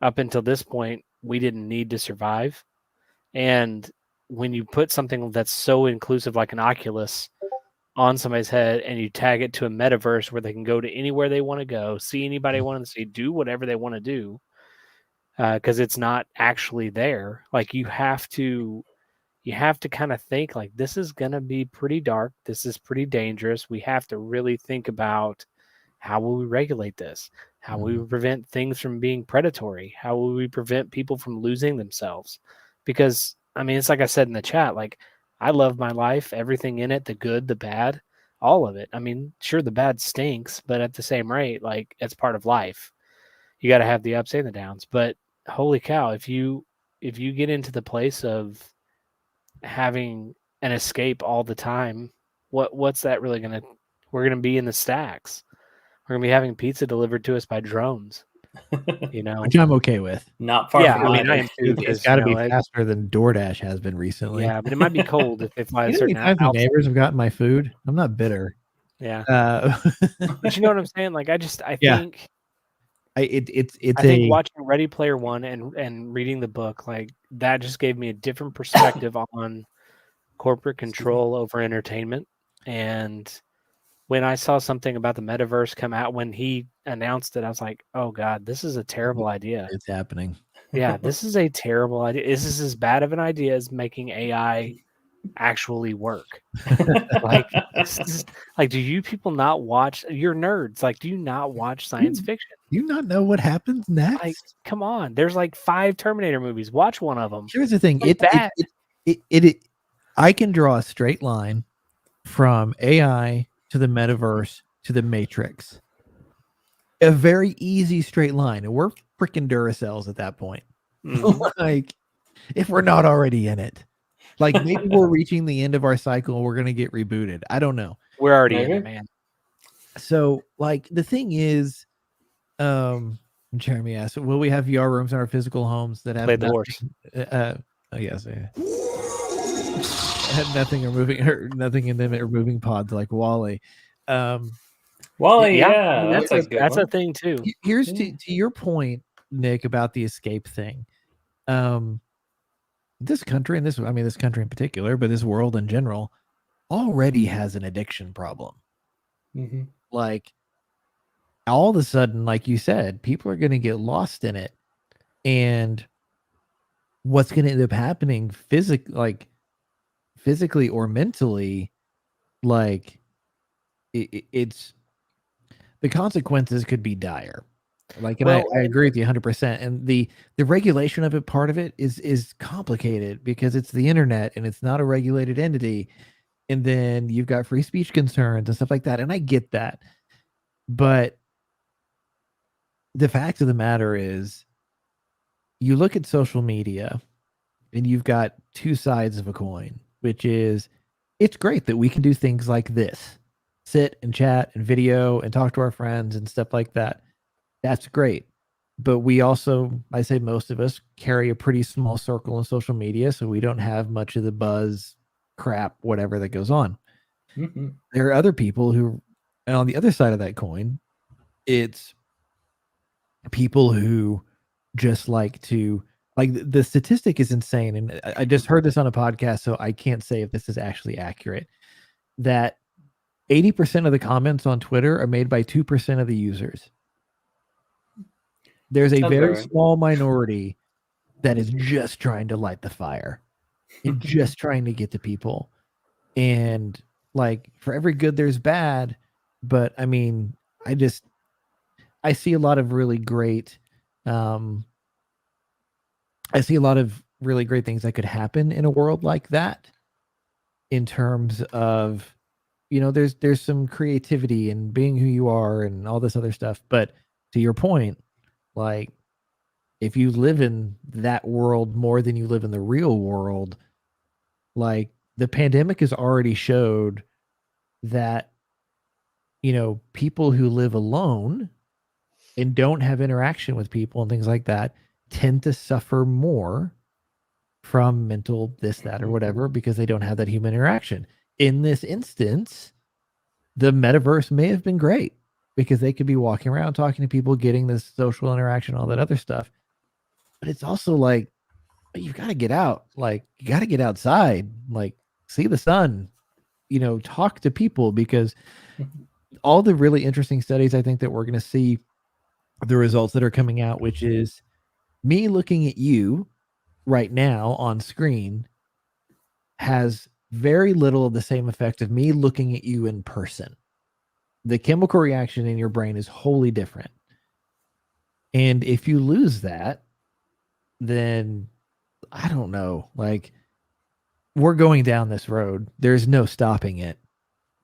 up until this point we didn't need to survive. And when you put something that's so inclusive like an Oculus on somebody's head, and you tag it to a metaverse where they can go to anywhere they want to go, see anybody they want to see, do whatever they want to do, because it's not actually there. Like, you have to kind of think, like, this is going to be pretty dark. This is pretty dangerous. We have to really think about, how will we regulate this? How will we prevent things from being predatory? How will we prevent people from losing themselves? Because, I mean, it's like I said in the chat, like, I love my life, everything in it, the good, the bad, all of it. I mean, sure, the bad stinks, but at the same rate, like, it's part of life. You got to have the ups and the downs. But holy cow, if you get into the place of having an escape all the time, what's that really gonna? We're gonna be in the stacks. We're gonna be having pizza delivered to us by drones. Which I'm okay with. Not far Yeah, from I mean, either. I am too. It's got to be faster than DoorDash has been recently. Yeah, but it might be cold if they fly a You know how many certain times my altitude. neighbors have gotten my food? I'm not bitter. Yeah. But you know what I'm saying? Like, I Yeah. think It's I think watching Ready Player One and reading the book, like that just gave me a different perspective on corporate control over entertainment. And when I saw something about the metaverse come out, when he announced it, I was like, oh God, this is a terrible idea. It's happening. Yeah, this is a terrible idea. This is as bad of an idea as making AI actually work. Like, do you people not watch? You're nerds. Like, do you not watch science fiction? Do you not know what happens next? Like, come on. There's like 5 Terminator movies. Watch one of them. Here's the thing. It's bad. I can draw a straight line from AI to the metaverse to the Matrix. A very easy straight line. And we're freaking Duracells at that point. Like, if we're not already in it. Like, maybe we're reaching the end of our cycle and we're going to get rebooted. I don't know. We're already in it, man. So, like, the thing is, Jeremy asked, will we have VR rooms in our physical homes that have nothing, yes, had nothing in them or moving pods like Wally. Wally, yeah, that's a thing too. Here's to your point, Nick, about the escape thing. This country, and this country in particular, but this world in general, already has an addiction problem. Like, all of a sudden, like you said, people are going to get lost in it, and what's going to end up happening physically or mentally, like it's the consequences could be dire. Like, and I agree with you 100%. And the regulation of it, part of it is complicated because it's the internet and it's not a regulated entity. And then you've got free speech concerns and stuff like that. And I get that. But the fact of the matter is, you look at social media and you've got two sides of a coin, which is, it's great that we can do things like this, sit and chat and video and talk to our friends and stuff like that. That's great. But we also, I say most of us, carry a pretty small circle in social media, so we don't have much of the buzz, crap, whatever that goes on. There are other people who, and on the other side of that coin, it's people who just like to, like, the statistic is insane. And I just heard this on a podcast, so I can't say if this is actually accurate, that 80% of the comments on Twitter are made by 2% of the users. There's a very small minority that is just trying to light the fire and just trying to get to people. And, like, for every good, there's bad. But I mean, I see a lot of really great, things that could happen in a world like that, in terms of, there's some creativity and being who you are and all this other stuff. But to your point, like, if you live in that world more than you live in the real world, like, the pandemic has already showed that, people who live alone and don't have interaction with people and things like that tend to suffer more from mental this, that, or whatever, because they don't have that human interaction. In this instance, the metaverse may have been great because they could be walking around talking to people, getting this social interaction, all that other stuff. But it's also like, you've got to get out. Like, you got to get outside, like, see the sun, talk to people, because all the really interesting studies, I think, that we're going to see the results that are coming out, which is me looking at you right now on screen, has very little of the same effect of me looking at you in person. The chemical reaction in your brain is wholly different. And if you lose that, then I don't know, like, we're going down this road. There's no stopping it.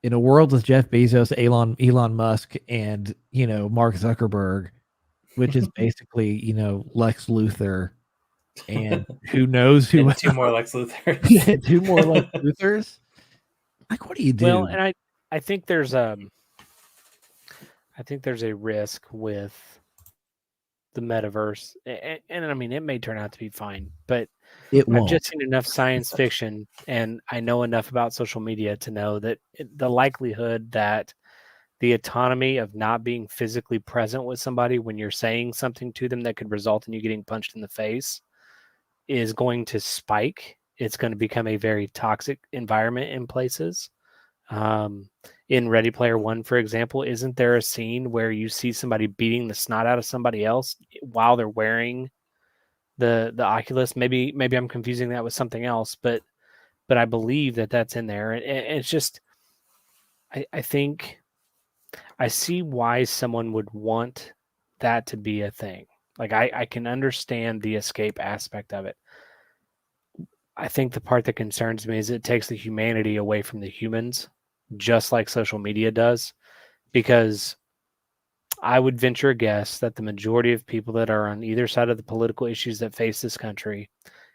In a world with Jeff Bezos, Elon Musk, and, Mark Zuckerberg, which is basically, Lex Luthor, and who knows who and two more Lex Luthors. Two more Lex Luthors. Like, what do you do? Well, and I think there's a risk with the metaverse, and I mean, it may turn out to be fine, but it won't. I've just seen enough science fiction, and I know enough about social media to know that the likelihood that the autonomy of not being physically present with somebody when you're saying something to them that could result in you getting punched in the face is going to spike. It's going to become a very toxic environment in places. In Ready Player One, for example, isn't there a scene where you see somebody beating the snot out of somebody else while they're wearing the Oculus? Maybe I'm confusing that with something else, but I believe that that's in there. And it's just, I think I see why someone would want that to be a thing. Like I can understand the escape aspect of it. I think the part that concerns me is it takes the humanity away from the humans, just like social media does, because I would venture a guess that the majority of people that are on either side of the political issues that face this country,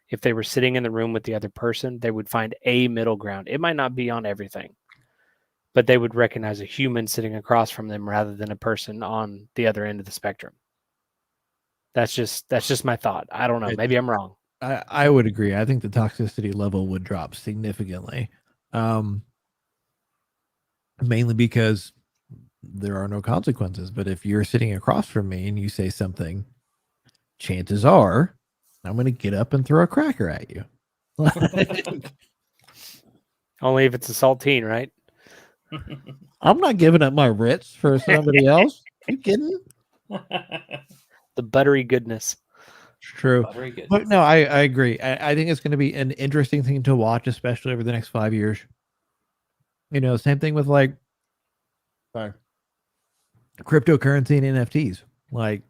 if they were sitting in the room with the other person, they would find a middle ground. It might not be on everything, but they would recognize a human sitting across from them rather than a person on the other end of the spectrum. That's just my thought. I don't know. Maybe I'm wrong. I would agree. I think the toxicity level would drop significantly. Mainly because there are no consequences. But if you're sitting across from me and you say something, chances are I'm going to get up and throw a cracker at you. Only if it's a saltine, right? I'm not giving up my Ritz for somebody else. You kidding? The buttery goodness. True. Very good. But no, I agree. I think it's going to be an interesting thing to watch, especially over the next 5 years. You know, same thing with like cryptocurrency and NFTs. Like,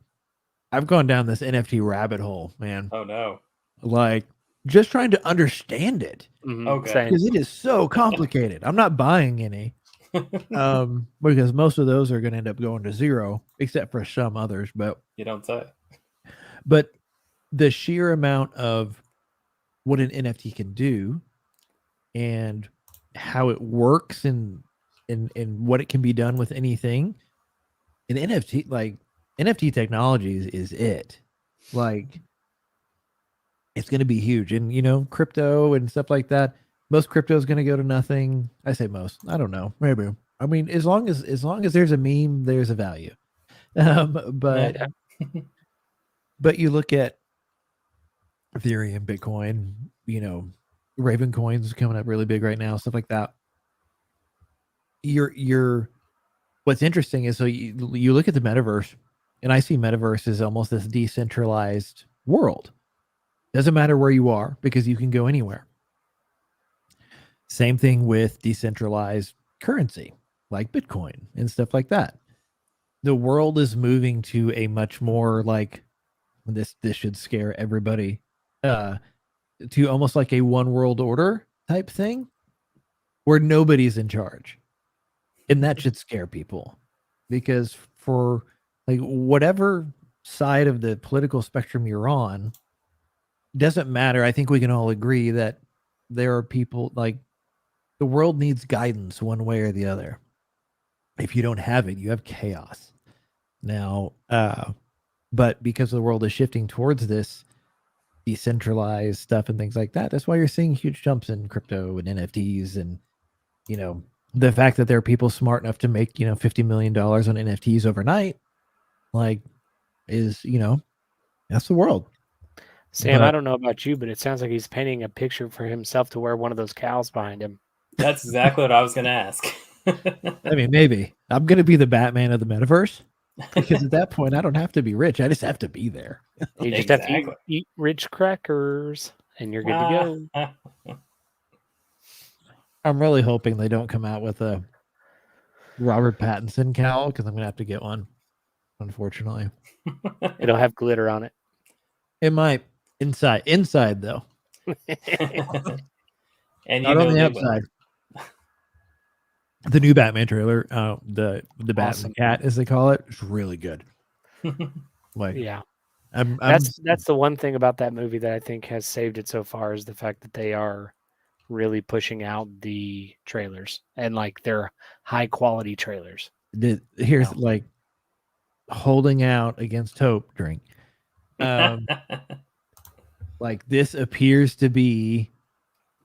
I've gone down this NFT rabbit hole, man. Oh no. Like, just trying to understand it Okay. Same. because it is so complicated. I'm not buying any, because most of those are going to end up going to zero, except for some others. You don't say. But the sheer amount of what an NFT can do and how it works and what it can be done with anything. And NFT technologies is it. Like, it's going to be huge. And, you know, crypto and stuff like that, most crypto is going to go to nothing. I say most. I don't know. Maybe. I mean, as long as there's a meme, there's a value. But but you look at Ethereum, Bitcoin, you know, Raven coins coming up really big right now, stuff like that. You're what's interesting is, so you look at the metaverse, and I see metaverse as almost this decentralized world. Doesn't matter where you are because you can go anywhere. Same thing with decentralized currency like Bitcoin and stuff like that. The world is moving to a much more like, this should scare everybody, to almost like a one world order type thing where nobody's in charge. And that should scare people, because for like whatever side of the political spectrum you're on, doesn't matter. I think we can all agree that there are people, like, the world needs guidance one way or the other. If you don't have it, you have chaos. Now, but because the world is shifting towards this decentralized stuff and things like that, that's why you're seeing huge jumps in crypto and NFTs. And, you know, the fact that there are people smart enough to make, you know, $50 million on NFTs overnight, like, is, you know, that's the world. Sam, But I don't know about you, but it sounds like he's painting a picture for himself to wear one of those cows behind him. That's exactly what I was going to ask. I mean, maybe I'm going to be the Batman of the metaverse, because at that point I don't have to be rich. I just have to be there. You just have to eat rich crackers and you're good to go. I'm really hoping they don't come out with a Robert Pattinson cowl, because I'm going to have to get one, unfortunately. It'll have glitter on it. It might. Inside though. And Not on the outside. The new Batman trailer, the Batman Awesome. cat, as they call it, is really good. Like, Yeah. I'm That's the one thing about that movie that I think has saved it so far, is the fact that they are really pushing out the trailers, and like they're high quality trailers. here's like holding out against hope drink. Like, this appears to be,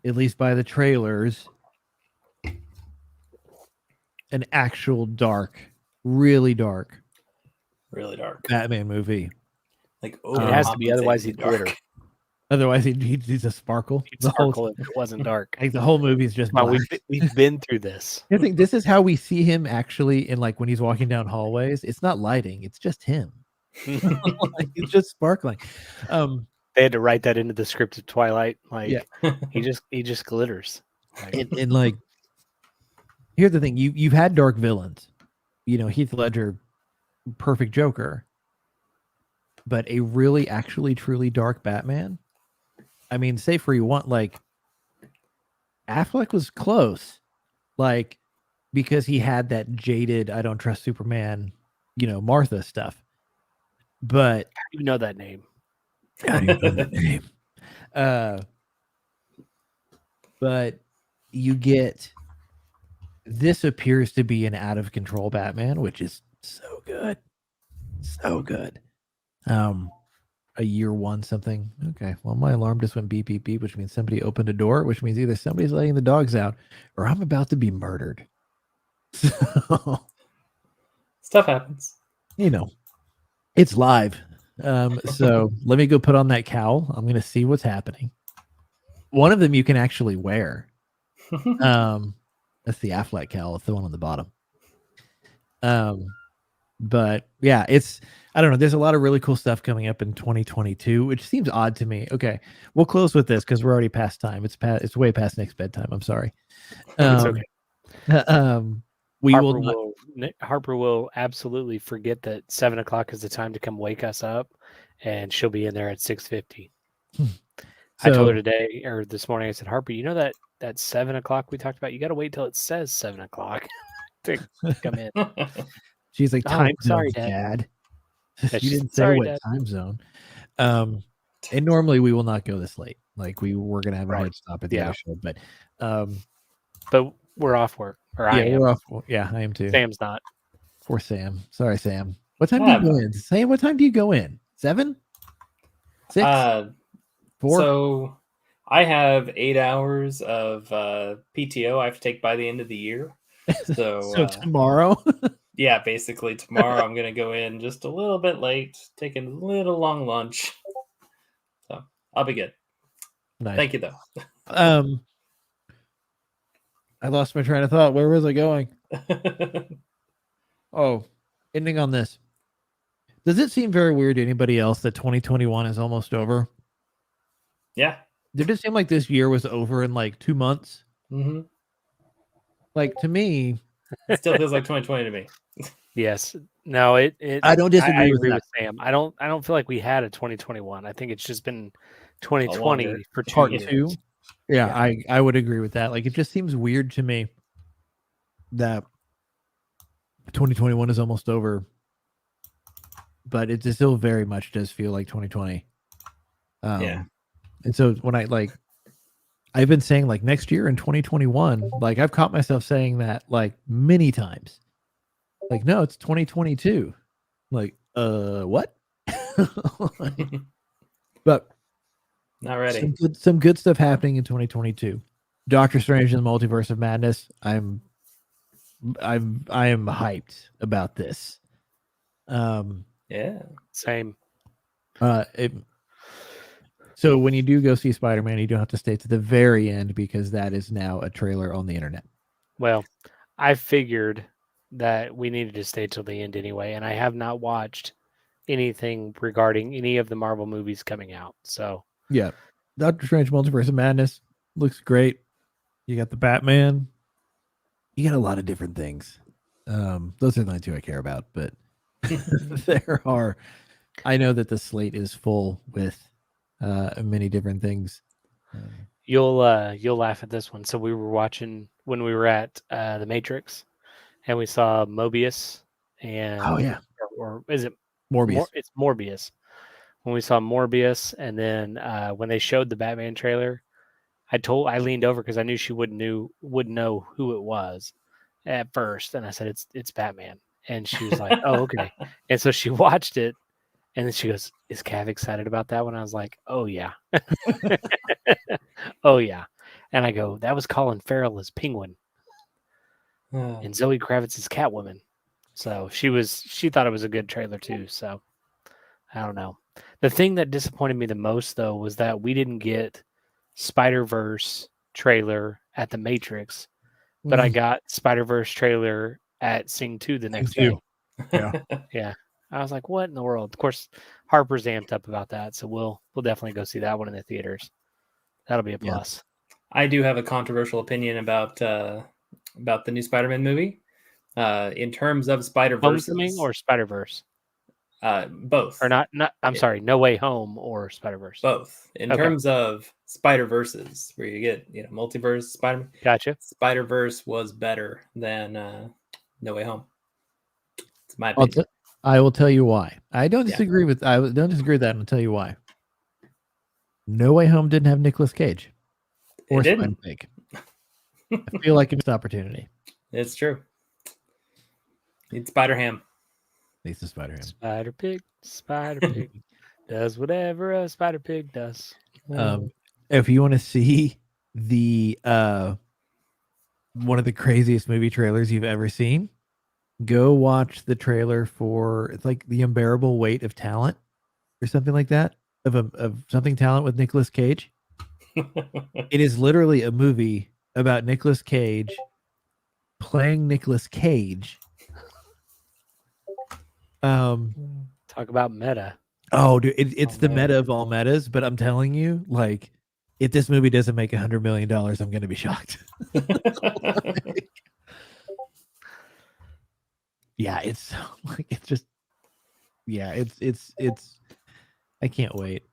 at least by the trailers, an actual dark, really dark Really dark. Batman movie. Like It has to be, otherwise overcompensatingly he'd glitter. Otherwise, he's a sparkle. He'd sparkle if it wasn't dark. Like the whole movie is just Come on, black. we've been through this. I think this is how we see him actually in like when he's walking down hallways. It's not lighting; it's just him. Like, it's just sparkling. They had to write that into the script of Twilight. Like Yeah. he just glitters. Like, And like, here's the thing: you've had dark villains. You know, Heath Ledger, perfect Joker. But a really, actually, truly dark Batman. I mean, say for you want like Affleck was close, like because he had that jaded "I don't trust Superman," Martha stuff. But you know that name. I don't know that name. But you get this appears to be an out of control Batman, which is so good, so good. A year one something. Okay, well, my alarm just went beep beep beep, which means somebody opened a door, which means either somebody's letting the dogs out or I'm about to be murdered. So stuff happens. It's live. So let me go put on that cowl. I'm gonna see what's happening. One of them you can actually wear. That's the Affleck cowl. It's the one on the bottom. But yeah, I don't know. There's a lot of really cool stuff coming up in 2022, which seems odd to me. Okay, we'll close with this because we're already past time. It's way past next bedtime. I'm sorry. It's okay. Harper will absolutely forget that 7 o'clock is the time to come wake us up, and she'll be in there at 6:50. I told her today or this morning. I said, Harper, you know that 7 o'clock we talked about. You got to wait till it says 7 o'clock to come in. She's like, I'm sorry, Dad. You didn't say what time zone. And normally we will not go this late. Like we're gonna have a hard stop at the other show, but we're off work. Or I am. We're off. Yeah, I am too. Sam's not. Poor Sam. Sorry, Sam. What time do you go in? Sam, what time do you go in? 7? 6? 4? So I have 8 hours of PTO I have to take by the end of the year. So tomorrow? Yeah, basically tomorrow I'm going to go in just a little bit late, take a little long lunch. So I'll be good. Nice. Thank you, though. I lost my train of thought. Where was I going? Oh, ending on this. Does it seem very weird to anybody else that 2021 is almost over? Yeah. Did it seem like this year was over in like 2 months? Mm-hmm. Like to me, it still feels like 2020 to me. Yes. No, I don't disagree with agree with Sam. I don't feel like we had a 2021. I think it's just been 2020 for 2 part years. 2. Yeah, I would agree with that. Like it just seems weird to me that 2021 is almost over, but it still very much does feel like 2020. And so when I've been saying like next year in 2021, like I've caught myself saying that like many times. Like, no, it's 2022. Like, what? But not ready. Some good stuff happening in 2022. Doctor Strange and the Multiverse of Madness. I am hyped about this. Yeah. Same. So when you do go see Spider-Man, you don't have to stay to the very end because that is now a trailer on the internet. Well, I figured that we needed to stay till the end anyway, and I have not watched anything regarding any of the Marvel movies coming out. So yeah, Doctor Strange Multiverse of Madness looks great. You got the Batman. You got a lot of different things. Those are the only two I care about, but there are. I know that the slate is full with many different things. You'll laugh at this one. So we were watching when we were at the Matrix, and we saw Mobius, and or is it Morbius? It's Morbius. When we saw Morbius, and then when they showed the Batman trailer, I leaned over because I knew she wouldn't know who it was at first, and I said it's Batman, and she was like, oh, okay. And so she watched it, and then she goes, is Cav excited about that one? I was like, oh yeah. Oh yeah. And I go, that was Colin Farrell as Penguin. and Zoe Kravitz is Catwoman. So she thought it was a good trailer too. So I don't know. The thing that disappointed me the most though was that we didn't get Spider-Verse trailer at the Matrix, but I got Spider-Verse trailer at Sing 2 the next day. Yeah. Yeah. I was like, what in the world? Of course, Harper's amped up about that, so we'll definitely go see that one in the theaters. That'll be a plus. I do have a controversial opinion about the new Spider-Man movie. In terms of Spider-Verse, Homecoming or Spider-Verse? Both. Or not I'm sorry, No Way Home or Spider-Verse. Both. In terms of Spider-Verses, where you get multiverse Spider-Man. Gotcha. Spider-Verse was better than No Way Home. It's my opinion. I will tell you why. I don't disagree with that. And I'll tell you why. No Way Home didn't have Nicolas Cage or Spider-Pig. I feel like it's an opportunity. It's true. Need Spider-Ham. Needs the Spider-Ham. Spider-Pig does whatever a Spider-Pig does. If you want to see the one of the craziest movie trailers you've ever seen, go watch the trailer for it's like The Unbearable Weight of Talent or something like that of something talent with Nicolas Cage. It is literally a movie about Nicolas Cage playing Nicolas Cage. Talk about meta. Oh, dude, it's the meta of all metas. But I'm telling you, like, if this movie doesn't make $100 million, I'm going to be shocked. Yeah, it's like it's I can't wait.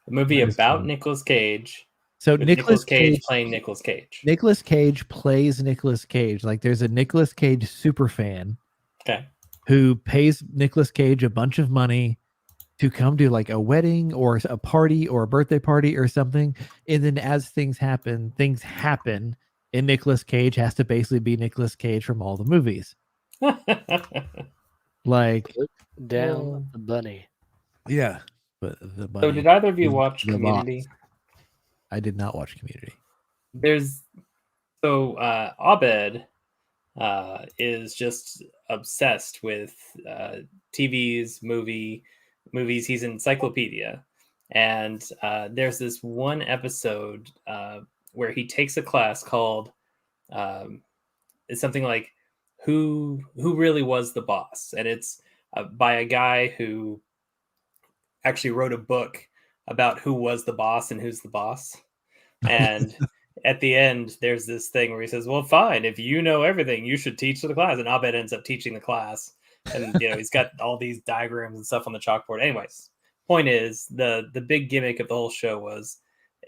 A movie about Nicolas Cage. So Nicolas Cage playing Nicolas Cage. Nicolas Cage plays Nicolas Cage. Like there's a Nicolas Cage super fan. Okay. Who pays Nicolas Cage a bunch of money to come to like a wedding or a party or a birthday party or something. And then as things happen, and Nicolas Cage has to basically be Nicolas Cage from all the movies. Like down the bunny. Yeah. But the bunny. So did either of you watch Community? Box. I did not watch Community. Abed is just obsessed with TVs, movies. He's an encyclopedia. And there's this one episode where he takes a class called it's something like who really was the boss? And it's by a guy who actually wrote a book about who was the boss and who's the boss. And at the end, there's this thing where he says, well, fine, if you know everything, you should teach the class. And Abed ends up teaching the class. And, he's got all these diagrams and stuff on the chalkboard. Anyways, point is, the big gimmick of the whole show was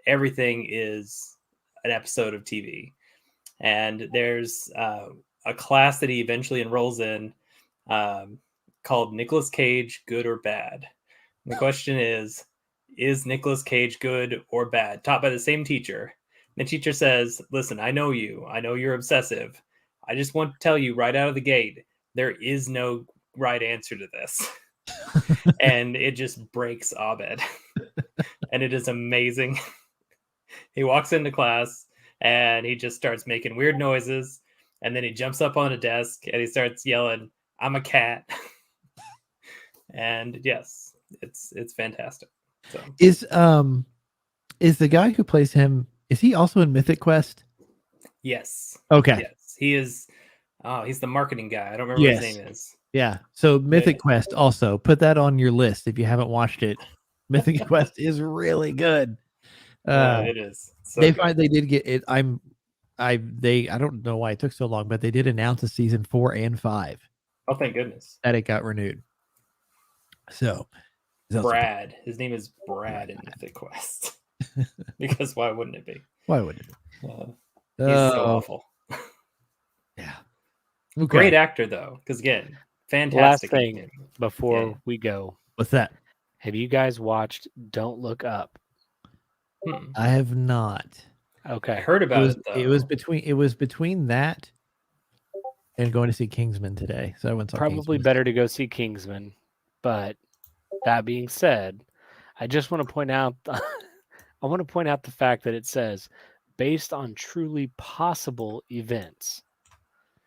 everything is an episode of TV. And there's a class that he eventually enrolls in called Nicolas Cage Good or Bad? And the question is Nicolas Cage good or bad? Taught by the same teacher. The teacher says, listen, I know you. I know you're obsessive. I just want to tell you right out of the gate, there is no right answer to this. And it just breaks Abed. And it is amazing. He walks into class and he just starts making weird noises. And then he jumps up on a desk and he starts yelling, I'm a cat. And yes, it's fantastic. So. Is the guy who plays him, is he also in Mythic Quest? Yes. Okay. Yes. He is. Oh, he's the marketing guy. I don't remember what his name is. Yeah. So Mythic Quest also, put that on your list if you haven't watched it. Mythic Quest is really good. It is. So they did get it. I don't know why it took so long, but they did announce a season 4 and 5. Oh, thank goodness. That it got renewed. So Brad. His name is Brad in Mythic Quest. Because why wouldn't it be? Why wouldn't it be? He's so awful. Yeah. Okay. Great actor though, because again, fantastic. Last thing before we go. What's that? Have you guys watched Don't Look Up? I have not. Okay. I heard about it though. It was between that and going to see Kingsman today. So I went to probably better to go see Kingsman. But that being said, I just want to point out the fact that it says based on truly possible events.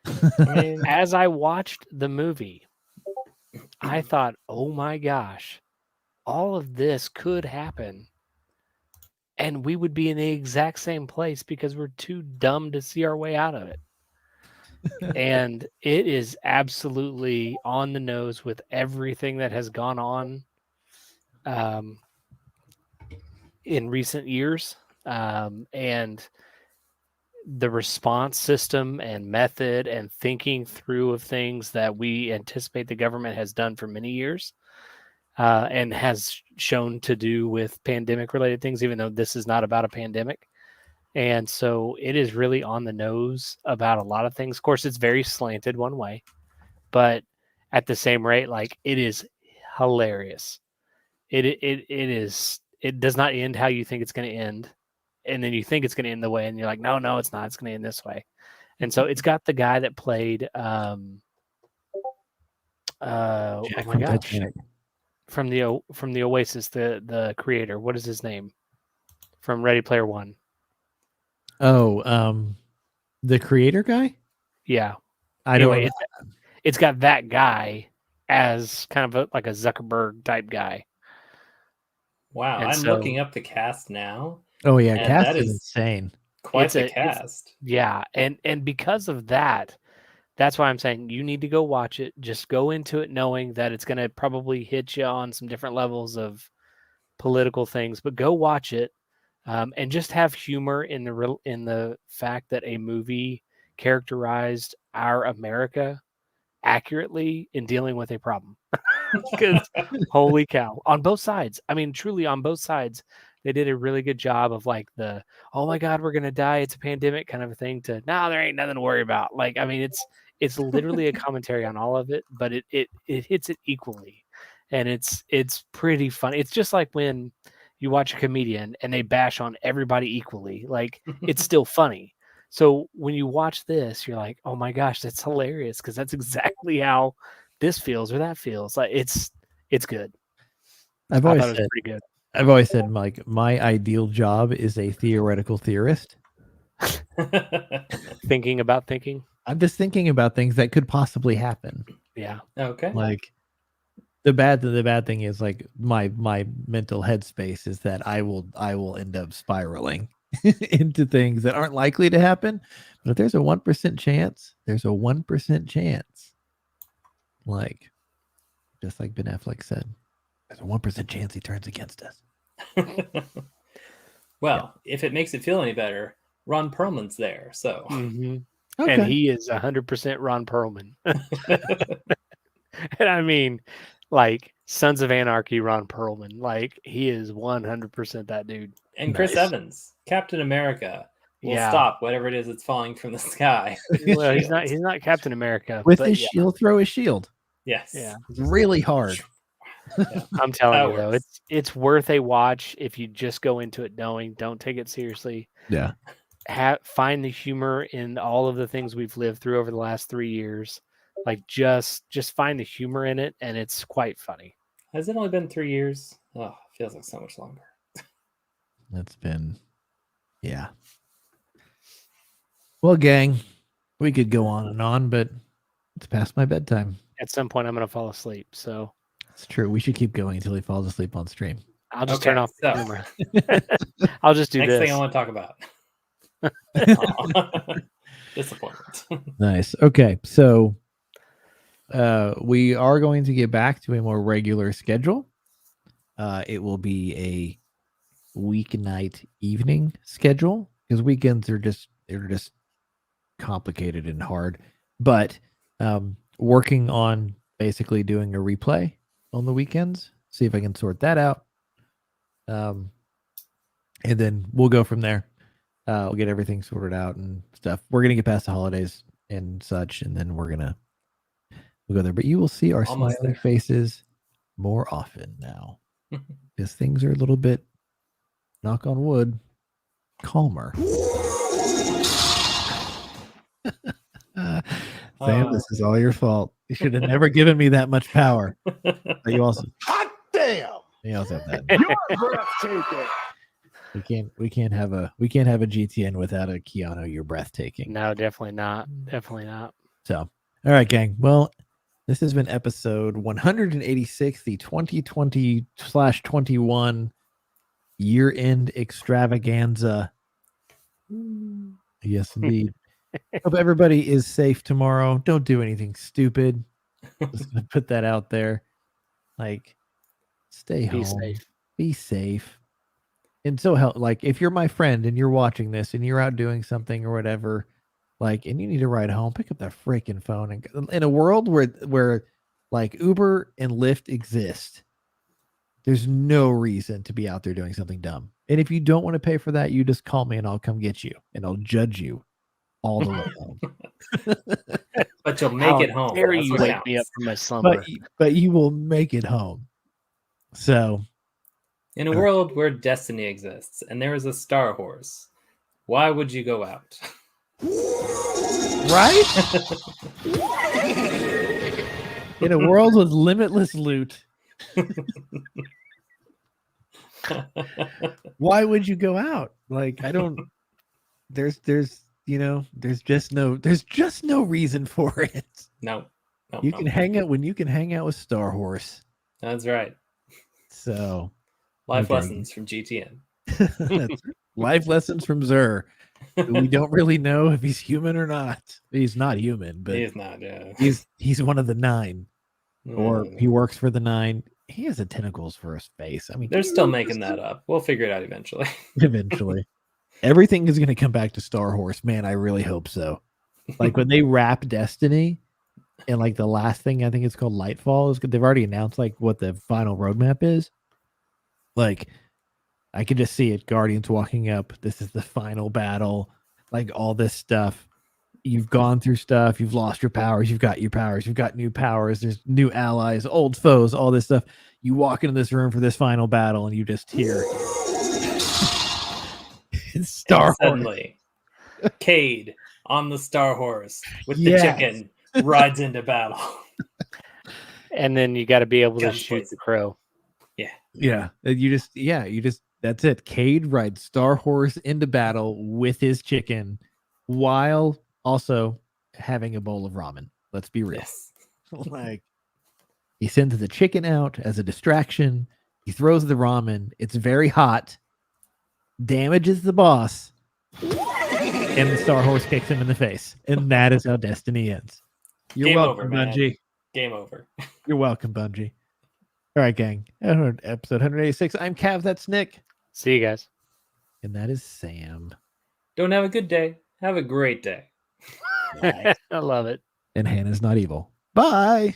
I mean, As I watched the movie, I thought, oh my gosh, all of this could happen. And we would be in the exact same place because we're too dumb to see our way out of it. And it is absolutely on the nose with everything that has gone on in recent years. And the response system and method and thinking through of things that we anticipate the government has done for many years and has shown to do with pandemic related things, even though this is not about a pandemic. And so it is really on the nose about a lot of things. Of course, it's very slanted one way, but at the same rate, like, it is hilarious. It does not end how you think it's going to end. And then you think it's going to end the way, and you're like, no, it's not. It's going to end this way. And so it's got the guy that played, oh Jack my from gosh, Titanic. from the Oasis, the creator. What is his name? From Ready Player One. Oh, the creator guy? Yeah. I don't Anyway, it's got that guy as kind of like a Zuckerberg type guy. wow. And I'm so- looking up the cast now. Oh yeah, And cast that is is- insane. Quite It's the a- it's- cast. Yeah, and because of that, that's why I'm saying you need to go watch it. Just go into it knowing that it's going to probably hit you on some different levels of political things, but go watch it and just have humor in the fact that a movie characterized our America accurately in dealing with a problem. Because holy cow, on both sides. I mean, truly on both sides, they did a really good job of like the, oh my God, we're gonna die, it's a pandemic kind of a thing, to no, there ain't nothing to worry about. Like, I mean, it's literally a commentary on all of it, but it hits it equally. And it's pretty fun. It's just like when you watch a comedian and they bash on everybody equally. Like, it's still funny. So when you watch this, you're like, oh my gosh, that's hilarious, because that's exactly how this feels or that feels. Like, it's good. I've I always thought it was said, pretty good. like, my ideal job is a theoretical theorist. Thinking about thinking. I'm just thinking about things that could possibly happen. Yeah. Okay. Like the bad thing is, like, my mental headspace is that I will end up spiraling into things that aren't likely to happen. But if there's a 1% chance, there's a 1% chance. Like, just like Ben Affleck said, there's a 1% chance he turns against us. Well, if it makes it feel any better, Ron Perlman's there. So Mhm. Okay. And he is 100% Ron Perlman. And I mean, like, Sons of Anarchy Ron Perlman. Like, he is 100% that dude. and Chris Nice. Evans, Captain America, will Yeah. stop whatever it is that's falling from the sky. Well, he's Shield. not Captain America. With but his yeah, shield, throw his shield. Yes. Yeah. It's really hard. I'm telling That you though, works. it's worth a watch if you just go into it knowing, don't take it seriously. Yeah. Find the humor in all of the things we've lived through over the last 3 years. Like, just find the humor in it, and it's quite funny. Has it only been 3 years? Oh, feels like so much longer. That's been, yeah. Well, gang, we could go on, but it's past my bedtime. At some point, I'm going to fall asleep, so It's true. We should keep going until he falls asleep on stream. I'll just Okay, turn off the so- camera. I'll just do Next this. thing I want to talk about. Aw. Disappointment. Nice. Okay, so we are going to get back to a more regular schedule. It will be a weeknight evening schedule, because weekends are just complicated and hard. But working on basically doing a replay on the weekends. See if I can sort that out. And then we'll go from there. We'll get everything sorted out and stuff. We're gonna get past the holidays and such, and then we'll go there. But you will see our Almost smiling there. faces more often now, because things are a little bit, knock on wood, calmer. Sam, this is all your fault. You should have never given me that much power. But you also, Hot damn! you also have that. You're breathtaking. We can't have a GTN without a Keanu. You're breathtaking. No, definitely not. Definitely not. So, all right, gang. Well, this has been episode 186, the 2020/21 year-end extravaganza. Yes, indeed. Hope everybody is safe tomorrow. Don't do anything stupid. Just gonna put that out there. Like, stay Be home. safe. Be safe. And so help, like, if you're my friend and you're watching this and you're out doing something or whatever, like, and you need to ride home, pick up that freaking phone. And in a world where like Uber and Lyft exist, there's no reason to be out there doing something dumb. And if you don't want to pay for that, you just call me and I'll come get you and I'll judge you all the way home. But you'll make How it home. dare That's you what wake counts. me up from my slumber? But you will make it home. So In a world where destiny exists and there is a star horse, why would you go out? right? In a world with limitless loot, why would you go out? Like, I don't. There's just no reason for it. No. You can hang out when you can hang out with Star Horse. That's right. So Life okay. lessons from GTN. That's life lessons from Zur. We don't really know if he's human or not. He's not human, but He's not. Yeah. he's one of the 9, or Mm. he works for the 9. He has the tentacles for his face. I mean, They're still making that up. We'll figure it out eventually. eventually. Everything is going to come back to Star Horse. Man, I really hope so. Like when they wrap Destiny, and like the last thing, I think it's called Lightfall, is they've already announced like what the final roadmap is. Like, I could just see it. Guardians walking up. This is the final battle. Like all this stuff. You've gone through stuff. You've lost your powers. You've got your powers. You've got new powers. There's new allies, old foes, all this stuff. You walk into this room for this final battle, and you just hear Star Horse. Suddenly, Cade on the Star Horse with Yes. the chicken rides into battle. And then you got to be able to Guns shoot blazing. the crow. Yeah. You just that's it. Cade rides Star Horse into battle with his chicken while also having a bowl of ramen. Let's be real. Yes. Like, he sends the chicken out as a distraction. He throws the ramen. It's very hot, damages the boss, and the Star Horse kicks him in the face. And that is how Destiny ends. You're Game welcome, over, man. Bungie. Game over. You're welcome, Bungie. All right, gang. Episode 186. I'm Cav. That's Nick. See you guys. And that is Sam. Don't have a good day. Have a great day. I love it. And Hannah's not evil. Bye.